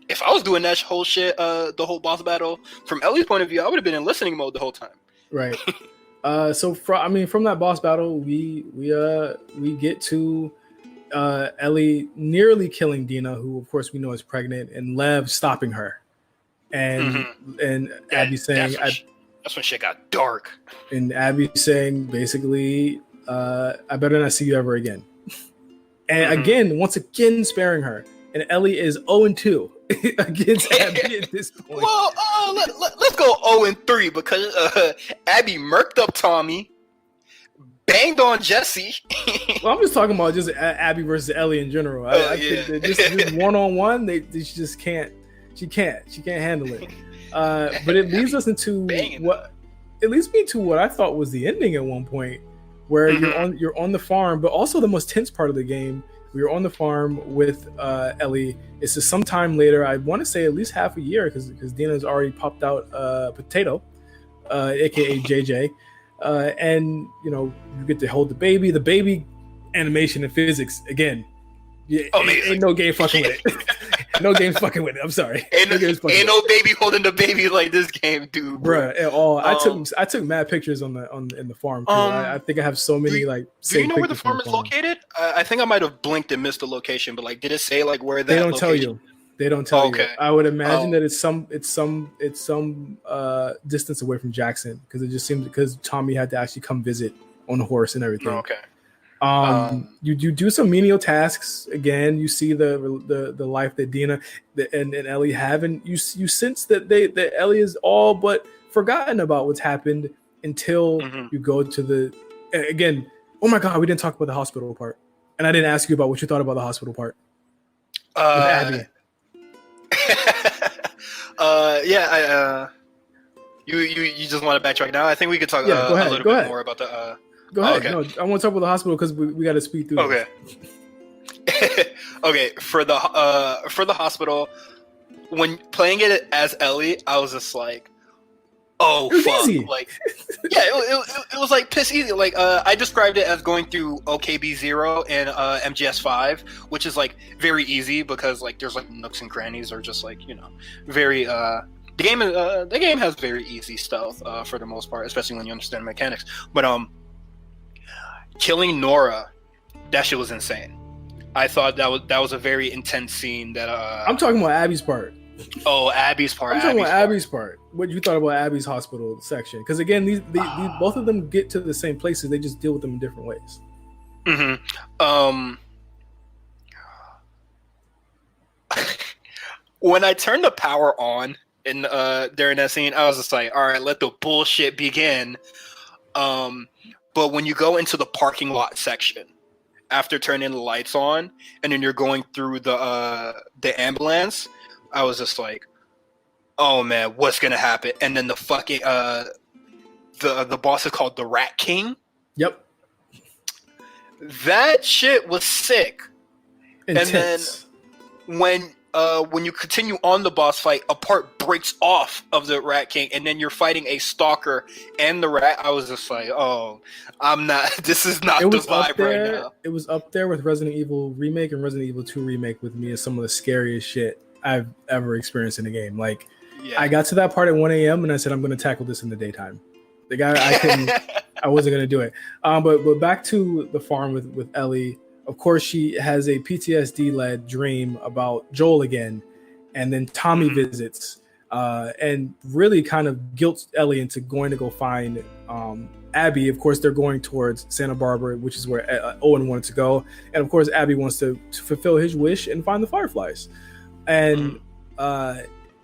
If I was doing that whole shit, the whole boss battle, from Ellie's point of view, I would have been in listening mode the whole time. Right. So from that boss battle, we get to Ellie nearly killing Dina, who of course we know is pregnant, and Lev stopping her, and Abby saying, "That's when shit got dark." And Abby saying basically, "I better not see you ever again." And once again, sparing her. And Ellie is 0-2 against Abby at this point. Well, let's go 0-3 because Abby murked up Tommy, banged on Jesse. Well, I'm just talking about just Abby versus Ellie in general. I think just one-on-one, she just can't. She can't handle it. But it leads us into what I thought was the ending at one point, where you're on the farm, but also the most tense part of the game. We were on the farm with Ellie. It's just sometime later. I want to say at least half a year because Dina's already popped out Potato, aka JJ, and you know you get to hold the baby. The baby animation and physics again. Ain't no game fucking with it. No game's fucking with it. I'm sorry. Ain't no baby holding the baby like this game, dude. Bruh, at all. I took mad pictures in the farm. Too. I think I have so many like. Do you know where the farm is located? I think I might have blinked and missed the location, but like, did it say like where that? They don't location? tell you. They don't tell you. I would imagine that it's some distance away from Jackson because it just seems because Tommy had to actually come visit on the horse and everything. Oh, okay. You do some menial tasks again. You see the life that Dina and Ellie have, and you sense that that Ellie is all but forgotten about what's happened until you go to the again. Oh my God, we didn't talk about the hospital part, and I didn't ask you about what you thought about the hospital part. With Abby. You just want to backtrack now? I think we could talk a little bit more about the. Go ahead. Okay. No, I want to talk about the hospital because we got to speed through. Okay. Okay. For the hospital, when playing it as Ellie, I was just like, Oh It was fuck! easy. Like, yeah, it was like piss easy. Like, I described it as going through OKB0 and MGS5, which is like very easy because like there's like nooks and crannies, or just like very the game has very easy stealth for the most part, especially when you understand mechanics. But killing Nora, that shit was insane. I thought that was a very intense scene. That I'm talking about Abby's part. Oh, Abby's part. I'm talking about Abby's part. What you thought about Abby's hospital section? Because again, these both of them get to the same places. They just deal with them in different ways. Mm-hmm. When I turned the power on in during that scene, I was just like, all right, let the bullshit begin. But when you go into the parking lot section after turning the lights on, and then you're going through the ambulance, I was just like, oh man, what's gonna happen? And then the fucking the boss is called the Rat King. Yep. That shit was sick. Intense. And then when you continue on the boss fight, a part breaks off of the Rat King, and then you're fighting a stalker and the rat. I was just like, oh, I'm not. This is not the vibe right now. It was up there with Resident Evil Remake and Resident Evil 2 Remake with me as some of the scariest shit I've ever experienced in a game. Like, yeah. I got to that part at 1 a.m. and I said, I'm going to tackle this in the daytime. The guy, I couldn't, I wasn't going to do it. But back to the farm with Ellie. Of course, she has a PTSD-led dream about Joel again, and then Tommy visits and really kind of guilts Ellie into going to go find Abby. Of course, they're going towards Santa Barbara, which is where Owen wanted to go, and of course, Abby wants to fulfill his wish and find the Fireflies. And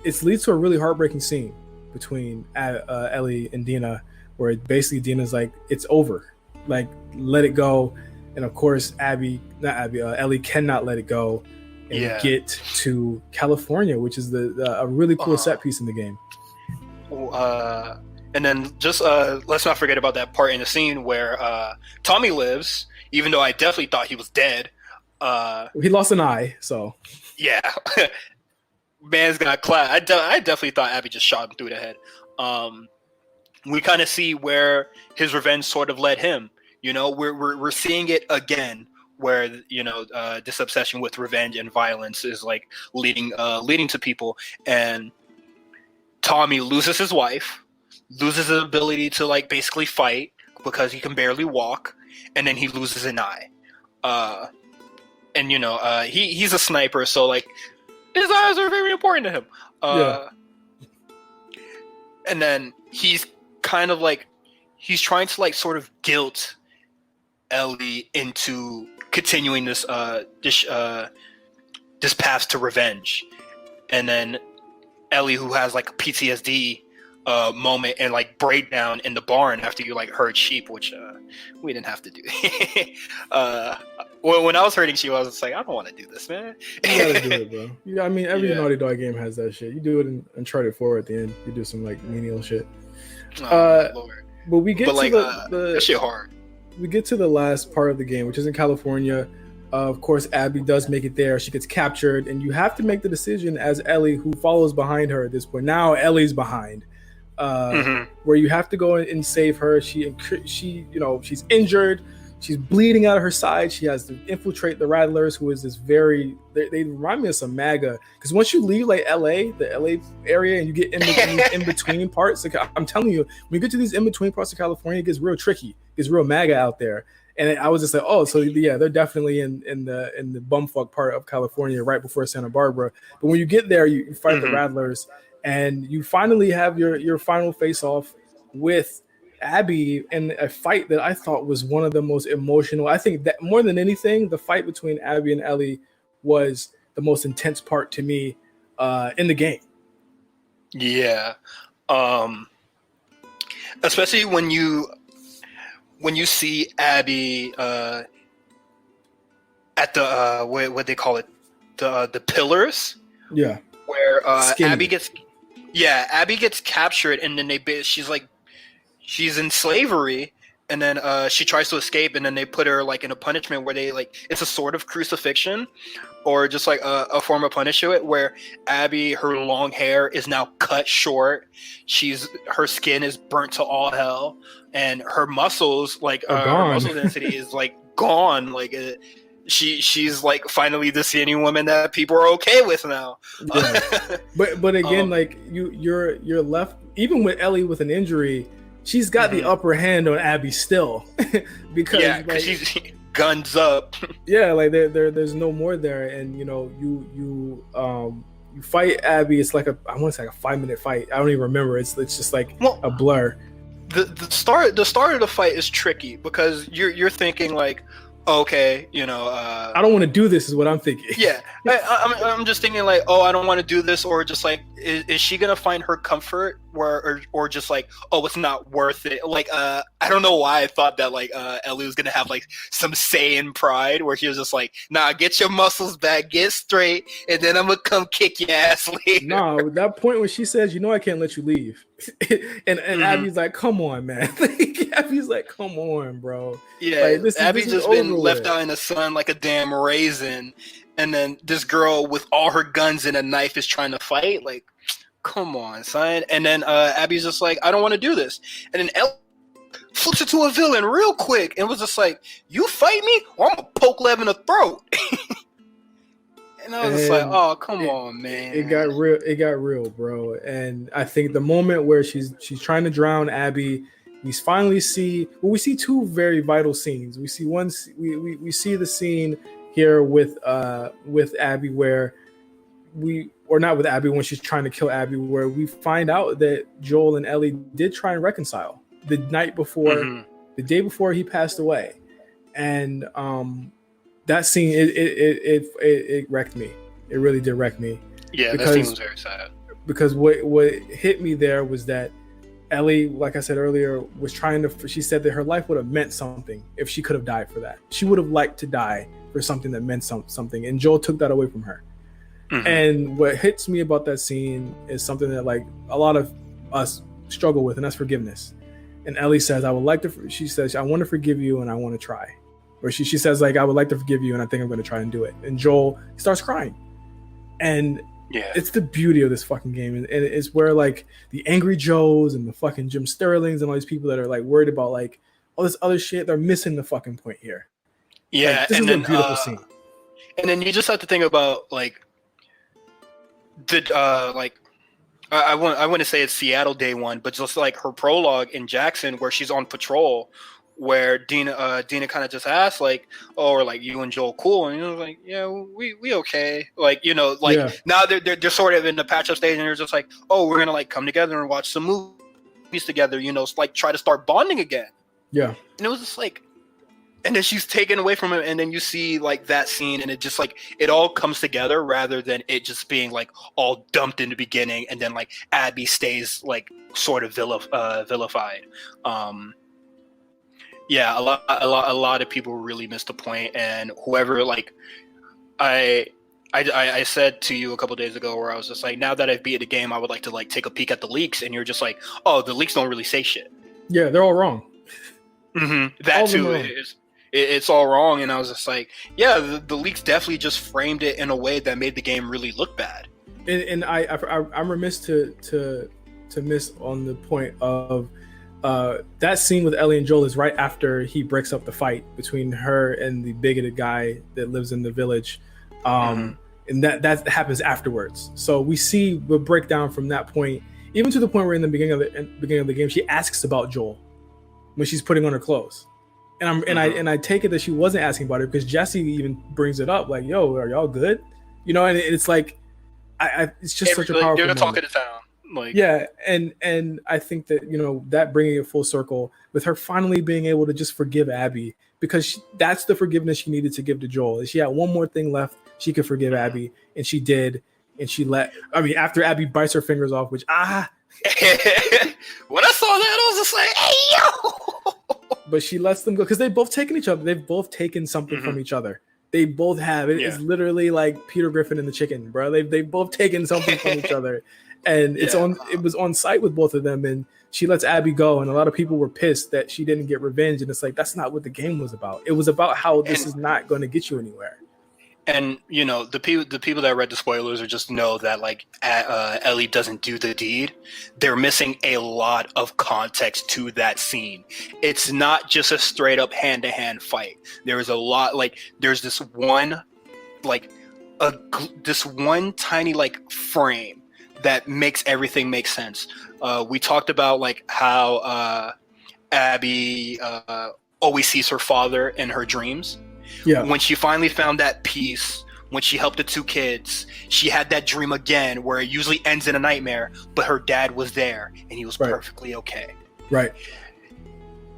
it leads to a really heartbreaking scene between Ellie and Dina, where basically Dina's like, "It's over, like let it go." And of course, Ellie cannot let it go and get to California, which is a really cool set piece in the game. And then just let's not forget about that part in the scene where Tommy lives, even though I definitely thought he was dead. He lost an eye, so yeah, man's got clapped. I definitely thought Abby just shot him through the head. We kind of see where his revenge sort of led him. You know, we're seeing it again, where this obsession with revenge and violence is like leading to people. And Tommy loses his wife, loses his ability to like basically fight because he can barely walk, and then he loses an eye. And he's a sniper, so like his eyes are very important to him. And then he's kind of like he's trying to like sort of guilt Ellie into continuing this path to revenge. And then Ellie, who has like a PTSD moment and like breakdown in the barn after you like herd sheep, which we didn't have to do. Well, when I was herding sheep, I was just like, I don't want to do this, man. You gotta do it, bro. Yeah, I mean, every Naughty Dog game has that shit. You do it in Uncharted 4 at the end. You do some like menial shit. Lord. But we get to like, the that shit hard. We get to the last part of the game, which is in California. Of course, Abby does make it there. She gets captured, and you have to make the decision as Ellie, who follows behind her at this point. Now Ellie's behind, where you have to go and save her. She's injured. She's bleeding out of her side. She has to infiltrate the Rattlers, who is this they remind me of some MAGA. Because once you leave like LA, the LA area, and you get in between parts, like, I'm telling you, when you get to these in between parts of California, it gets real tricky. It's real MAGA out there. And I was just like, oh, so yeah, they're definitely in the bumfuck part of California, right before Santa Barbara. But when you get there, you fight the Rattlers, and you finally have your final face off with Abby in a fight that I thought was one of the most emotional. I think that more than anything, the fight between Abby and Ellie was the most intense part to me in the game. Yeah, especially when you see Abby at the what they call it, the pillars. Yeah, where Abby gets captured, and then she's in slavery, and then she tries to escape, and then they put her like in a punishment where they like it's a sort of crucifixion, or just like a form of punishment where Abby, her long hair is now cut short. Her skin is burnt to all hell, and her muscles, like her muscle density, is like gone. Like she's like finally the skinny woman that people are okay with now. Yeah. but again, like you're left even with Ellie with an injury. She's got the upper hand on Abby still because like, she's guns up. Yeah, like there's no more there, and you know you fight Abby. It's like I want to say like a 5-minute fight. I don't even remember. It's just like a blur. The start of the fight is tricky because you're thinking like, okay, you know, I don't want to do this is what I'm thinking. Yeah, I'm just thinking like, oh, I don't want to do this, or just like, is she gonna find her comfort or just like, oh, it's not worth it? Like, I don't know why I thought that like Ellie was gonna have like some Saiyan pride where she was just like, nah, get your muscles back, get straight, and then I'm gonna come kick your ass later. No, that point when she says, you know, I can't let you leave, and Abby's like, come on, man. Abby's like, come on, bro. Yeah, like, Abby's just been left out in the sun like a damn raisin, and then this girl with all her guns and a knife is trying to fight. Like, come on, son. And then Abby's just like, I don't want to do this. And then Ellie flips it to a villain real quick and was just like, you fight me, or I'm gonna poke Lev in the throat. And I was just like, oh, come on, man. It got real, bro. And I think the moment where she's trying to drown Abby, we finally see two very vital scenes. We see we see the scene here with Abby where not with Abby when she's trying to kill Abby, where we find out that Joel and Ellie did try and reconcile the night before, the day before he passed away, and that scene it wrecked me. It really did wreck me. Yeah, that scene was very sad. Because what hit me there was that Ellie, like I said earlier, was trying to. She said that her life would have meant something if she could have died for that. She would have liked to die for something that meant something, and Joel took that away from her. And what hits me about that scene is something that like a lot of us struggle with, and that's forgiveness. And Ellie says, she says, I want to forgive you and I want to try. Or she says like, I would like to forgive you and I think I'm going to try and do it. And Joel starts crying. And it's the beauty of this fucking game. And it's where like the Angry Joes and the fucking Jim Sterlings and all these people that are like worried about like all this other shit, they're missing the fucking point here. Yeah. Like, this is a beautiful scene. And then you just have to think about like, I want to say it's Seattle day one, but just like her prologue in Jackson where she's on patrol, where Dina kind of just asked like, oh, or like you and Joel cool, and you know like, yeah, we okay, like, you know, like now they're sort of in the patch up stage and they're just like, oh, we're gonna like come together and watch some movies together, you know, like try to start bonding again. Yeah, and it was just like. And then she's taken away from him, and then you see like that scene, and it just like it all comes together rather than it just being like all dumped in the beginning, and then like Abby stays like sort of vilified. Yeah, a lot of people really missed the point, and whoever like I said to you a couple days ago where I was just like, now that I've beat the game, I would like to like take a peek at the leaks, and you're just like, oh, the leaks don't really say shit. Yeah, they're all wrong. That all too is. It's all wrong, and I was just like, yeah, the leaks definitely just framed it in a way that made the game really look bad. And I'm remiss to miss on the point of that scene with Ellie and Joel is right after he breaks up the fight between her and the bigoted guy that lives in the village, and that happens afterwards. So we see the breakdown from that point, even to the point where in the beginning of the game she asks about Joel when she's putting on her clothes. And I take it that she wasn't asking about it because Jesse even brings it up, like, "Yo, are y'all good?" You know, and it's like, it's just such a powerful. You're the talk of the town, like and I think that you know that bringing it full circle with her finally being able to just forgive Abby because that's the forgiveness she needed to give to Joel. And she had one more thing left, she could forgive Abby, and she did, and she after Abby bites her fingers off, which when I saw that, I was just like, "Hey yo!" But she lets them go because they've both taken each other. They've both taken something from each other. They both have. It's literally like Peter Griffin and the chicken, bro. They've both taken something from each other, and it was on site with both of them, and she lets Abby go, and a lot of people were pissed that she didn't get revenge, and it's like that's not what the game was about. It was about how this is not going to get you anywhere. And you know, the people that read the spoilers or just know that like Ellie doesn't do the deed. They're missing a lot of context to that scene. It's not just a straight up hand to hand fight. There's a lot, like there's this one tiny like frame that makes everything make sense. We talked about like how Abby always sees her father in her dreams. Yeah. When she finally found that peace, when she helped the two kids, she had that dream again where it usually ends in a nightmare, but her dad was there and he was perfectly okay. Right.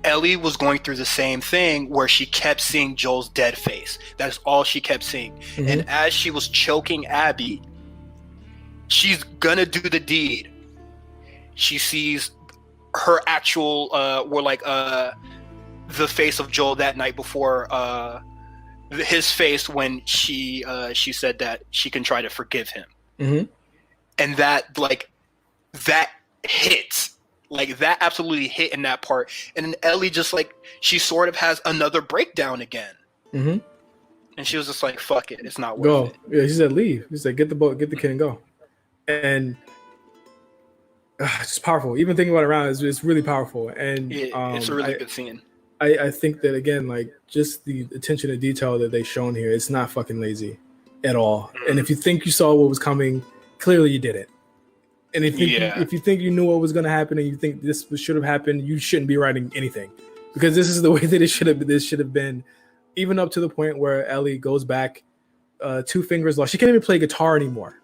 Ellie was going through the same thing where she kept seeing Joel's dead face. That's all she kept seeing. Mm-hmm. And as she was choking Abby, she's gonna do the deed. She sees her actual, the face of Joel that night before, his face when she said that she can try to forgive him. Mm-hmm. And that hits. Like that absolutely hit in that part. And then Ellie just like, she sort of has another breakdown again. Mm-hmm. And she was just like, fuck it, it's not worth it. Yeah, she said leave. She said get the boat, get the kid and go. And it's just powerful. Even thinking about it around, it's really powerful. And it's a really good scene. I think that again, like just the attention to detail that they've shown here, it's not fucking lazy at all. Mm-hmm. And if you think you saw what was coming, clearly you didn't. And if you think you knew what was going to happen and you think this should have happened, you shouldn't be writing anything, because this is the way that it should have. This should have been, even up to the point where Ellie goes back, 2 fingers lost. She can't even play guitar anymore.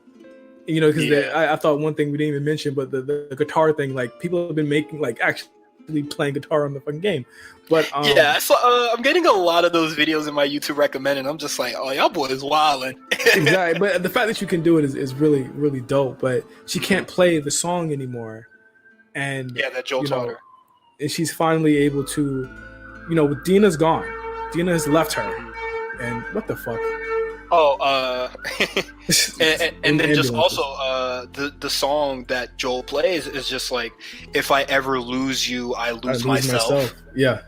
You know, because I thought one thing we didn't even mention, but the guitar thing, like people have been making like actually playing guitar on the fucking game. But so I'm getting a lot of those videos in my YouTube recommended. I'm just like, oh, y'all boys wildin'. Exactly. But the fact that you can do it is really, really dope. But she can't play the song anymore. And that Joel taught her. And she's finally able to, Dina's gone. Dina has left her. And what the fuck? And then just also the song that Joel plays is just like, if I ever lose you, I lose myself. Yeah.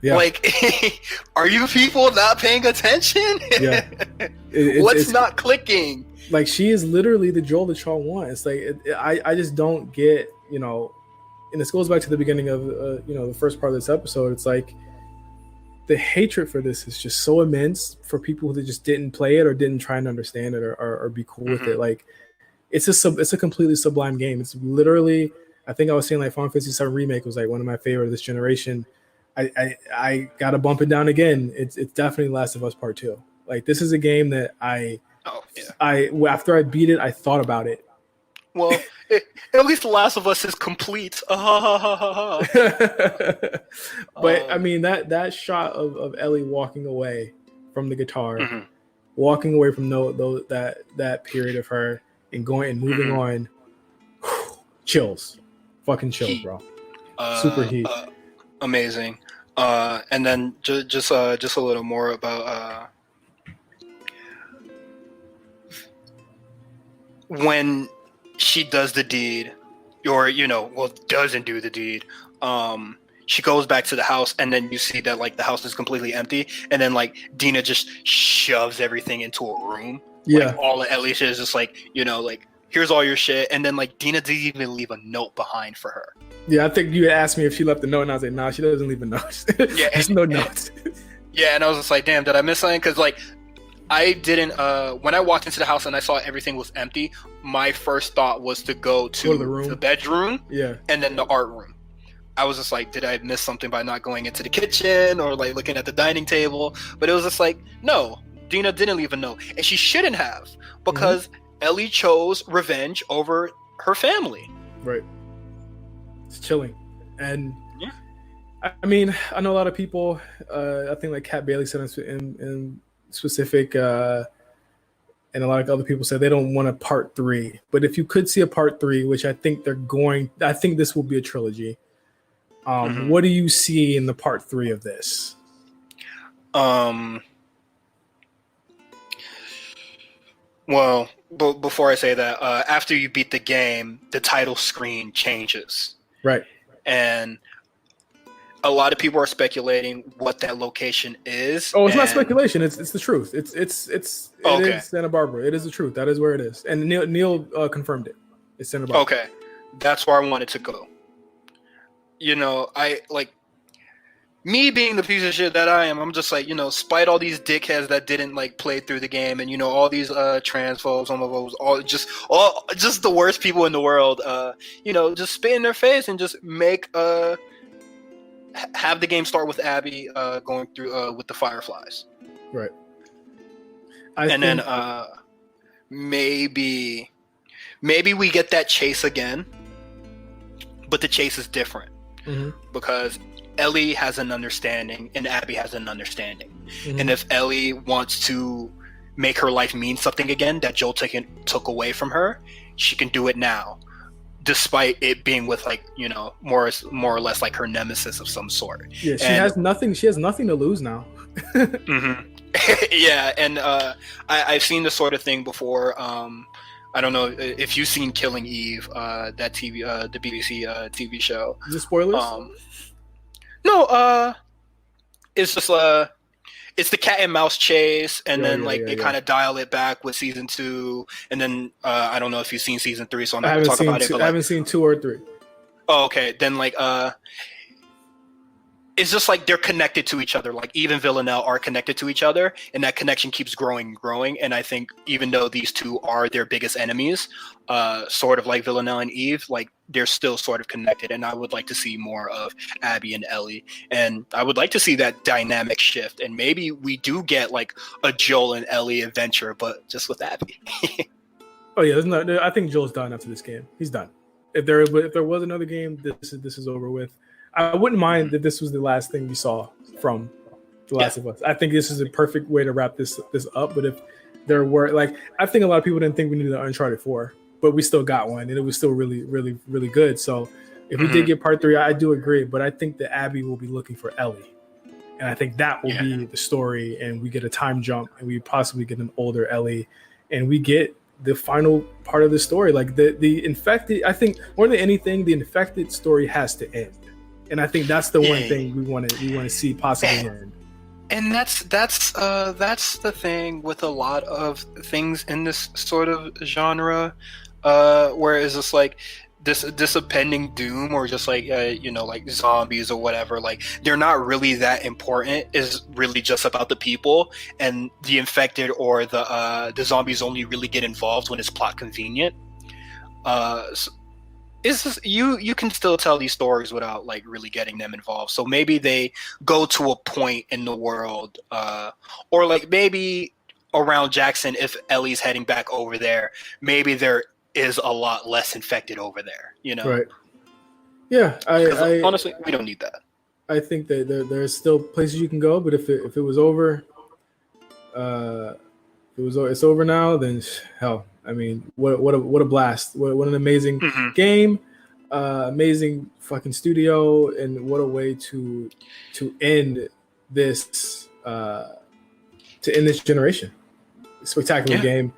Like, are you people not paying attention? Yeah. What's not clicking? Like, she is literally the Joel that y'all want. It's like, I just don't get, and this goes back to the beginning of, the first part of this episode. It's like, the hatred for this is just so immense for people who just didn't play it or didn't try and understand it or be cool with it. Like, it's a completely sublime game. It's literally, I think I was saying like Final Fantasy VII Remake was like one of my favorite of this generation. I gotta bump it down again. It's definitely Last of Us Part 2. Like, this is a game that after I beat it, I thought about it. Well, at least The Last of Us is complete. But I mean, that shot of Ellie walking away from the guitar, walking away from that period of her and going and moving on, chills, fucking chills, heat. Bro. Super heat. Amazing. And then just a little more about when she does the deed, or doesn't do the deed. She goes back to the house, and then you see that like the house is completely empty, and then like Dina just shoves everything into a room. Yeah. Like, all of Alicia is just like, like, here's all your shit, and then like Dina didn't even leave a note behind for her. Yeah, I think you asked me if she left a note, and I was like, nah, she doesn't leave a note. Yeah, there's no notes. Yeah, and I was just like, damn, did I miss something? Because like, I didn't. When I walked into the house and I saw everything was empty, my first thought was to go to the bedroom, and then the art room. I was just like, did I miss something by not going into the kitchen or like looking at the dining table? But it was just like, no, Dina didn't leave a note, and she shouldn't have, because Ellie chose revenge over her family. Right. It's chilling. And I mean, I know a lot of people, I think like Kat Bailey said in specific, and a lot of other people said they don't want a part 3. But if you could see a part 3, which I think I think this will be a trilogy. What do you see in the part 3 of this? Well, before I say that, after you beat the game, the title screen changes, Right. and a lot of people are speculating what that location is. Oh, it's not and speculation. It's the truth. It Okay. is Santa Barbara. It is the truth. That is where it is. And Neil confirmed it. It's Santa Barbara. Okay, that's where I wanted to go. You know, I like me being the piece of shit that I am. I'm just like, spite all these dickheads that didn't like play through the game, and all these transphobes, homophobes, all just the worst people in the world. Just spit in their face and just make have the game start with Abby going through with the Fireflies, Right. then maybe we get that chase again, but the chase is different because Ellie has an understanding and Abby has an understanding, and if Ellie wants to make her life mean something again that Joel took away from her, she can do it now. Despite it being with more or less like her nemesis of some sort. Yeah, she has nothing. She has nothing to lose now. Yeah, and I've seen this sort of thing before. I don't know if you've seen Killing Eve, that the BBC TV show. Is it spoilers? No, it's just it's the cat and mouse chase, and then they kind of dial it back with season 2, and then I don't know if you've seen season 3, so I'm not going to talk about it. But I haven't seen 2 or 3. Oh, okay. Then it's just like they're connected to each other. Like Eve and Villanelle are connected to each other, and that connection keeps growing and growing. And I think even though these two are their biggest enemies, sort of like Villanelle and Eve, like they're still sort of connected. And I would like to see more of Abby and Ellie, and I would like to see that dynamic shift. And maybe we do get like a Joel and Ellie adventure, but just with Abby. Oh yeah, I think Joel's done after this game. He's done. If there was another game, this is over with. I wouldn't mind that this was the last thing we saw from The Last of Us. I think this is a perfect way to wrap this up. But if there were I think a lot of people didn't think we needed an Uncharted 4, but we still got one, and it was still really, really, really good. So if we did get part 3, I do agree. But I think that Abby will be looking for Ellie, and I think that will be the story. And we get a time jump, and we possibly get an older Ellie, and we get the final part of the story. Like the infected. I think more than anything, the infected story has to end. And I think that's the one thing we want to see possibly end. And that's the thing with a lot of things in this sort of genre, where it's just like this impending doom, or just like like zombies or whatever. Like they're not really that important. Is really just about the people, and the infected or the zombies only really get involved when it's plot convenient. It's just, you can still tell these stories without like really getting them involved. So maybe they go to a point in the world, or like maybe around Jackson, if Ellie's heading back over there, maybe there is a lot less infected over there. Right? Yeah, I honestly, we don't need that. I think that there's still places you can go, but if it was over, it's over now, then hell. I mean, what a blast! What an amazing game, amazing fucking studio, and what a way to end this generation. Spectacular game.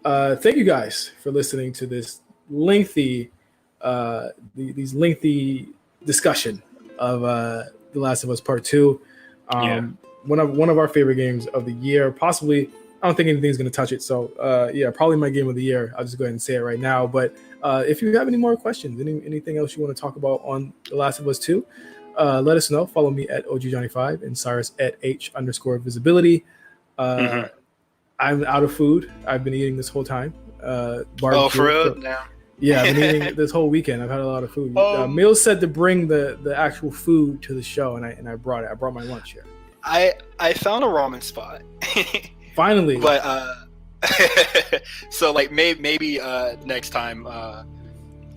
Thank you guys for listening to this lengthy, these lengthy discussion of The Last of Us Part 2. One of our favorite games of the year, possibly. I don't think anything's going to touch it. So, probably my game of the year. I'll just go ahead and say it right now. But if you have any more questions, anything else you want to talk about on The Last of Us 2, let us know. Follow me at OGJohnny5 and Cyrus at H_visibility. I'm out of food. I've been eating this whole time. For real? Yeah, I've been eating this whole weekend. I've had a lot of food. Mills said to bring the actual food to the show, and I brought it. I brought my lunch here. I found a ramen spot. Finally. But so like maybe next time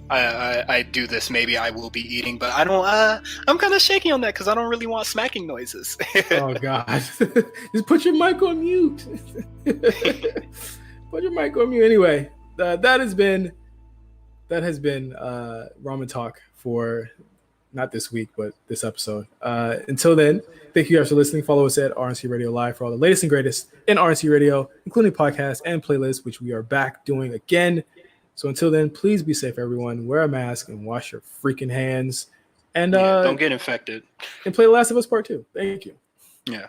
I do this, maybe I will be eating, but I don't I'm kind of shaky on that because I don't really want smacking noises. Oh god. Just put your mic on mute. Put your mic on mute. Anyway, that has been Ramen Talk for not this week, but this episode. Until then, thank you guys for listening. Follow us at RNC Radio Live for all the latest and greatest in RNC Radio, including podcasts and playlists, which we are back doing again. So until then, please be safe, everyone. Wear a mask and wash your freaking hands. And don't get infected. And play The Last of Us Part 2. Thank you. Yeah.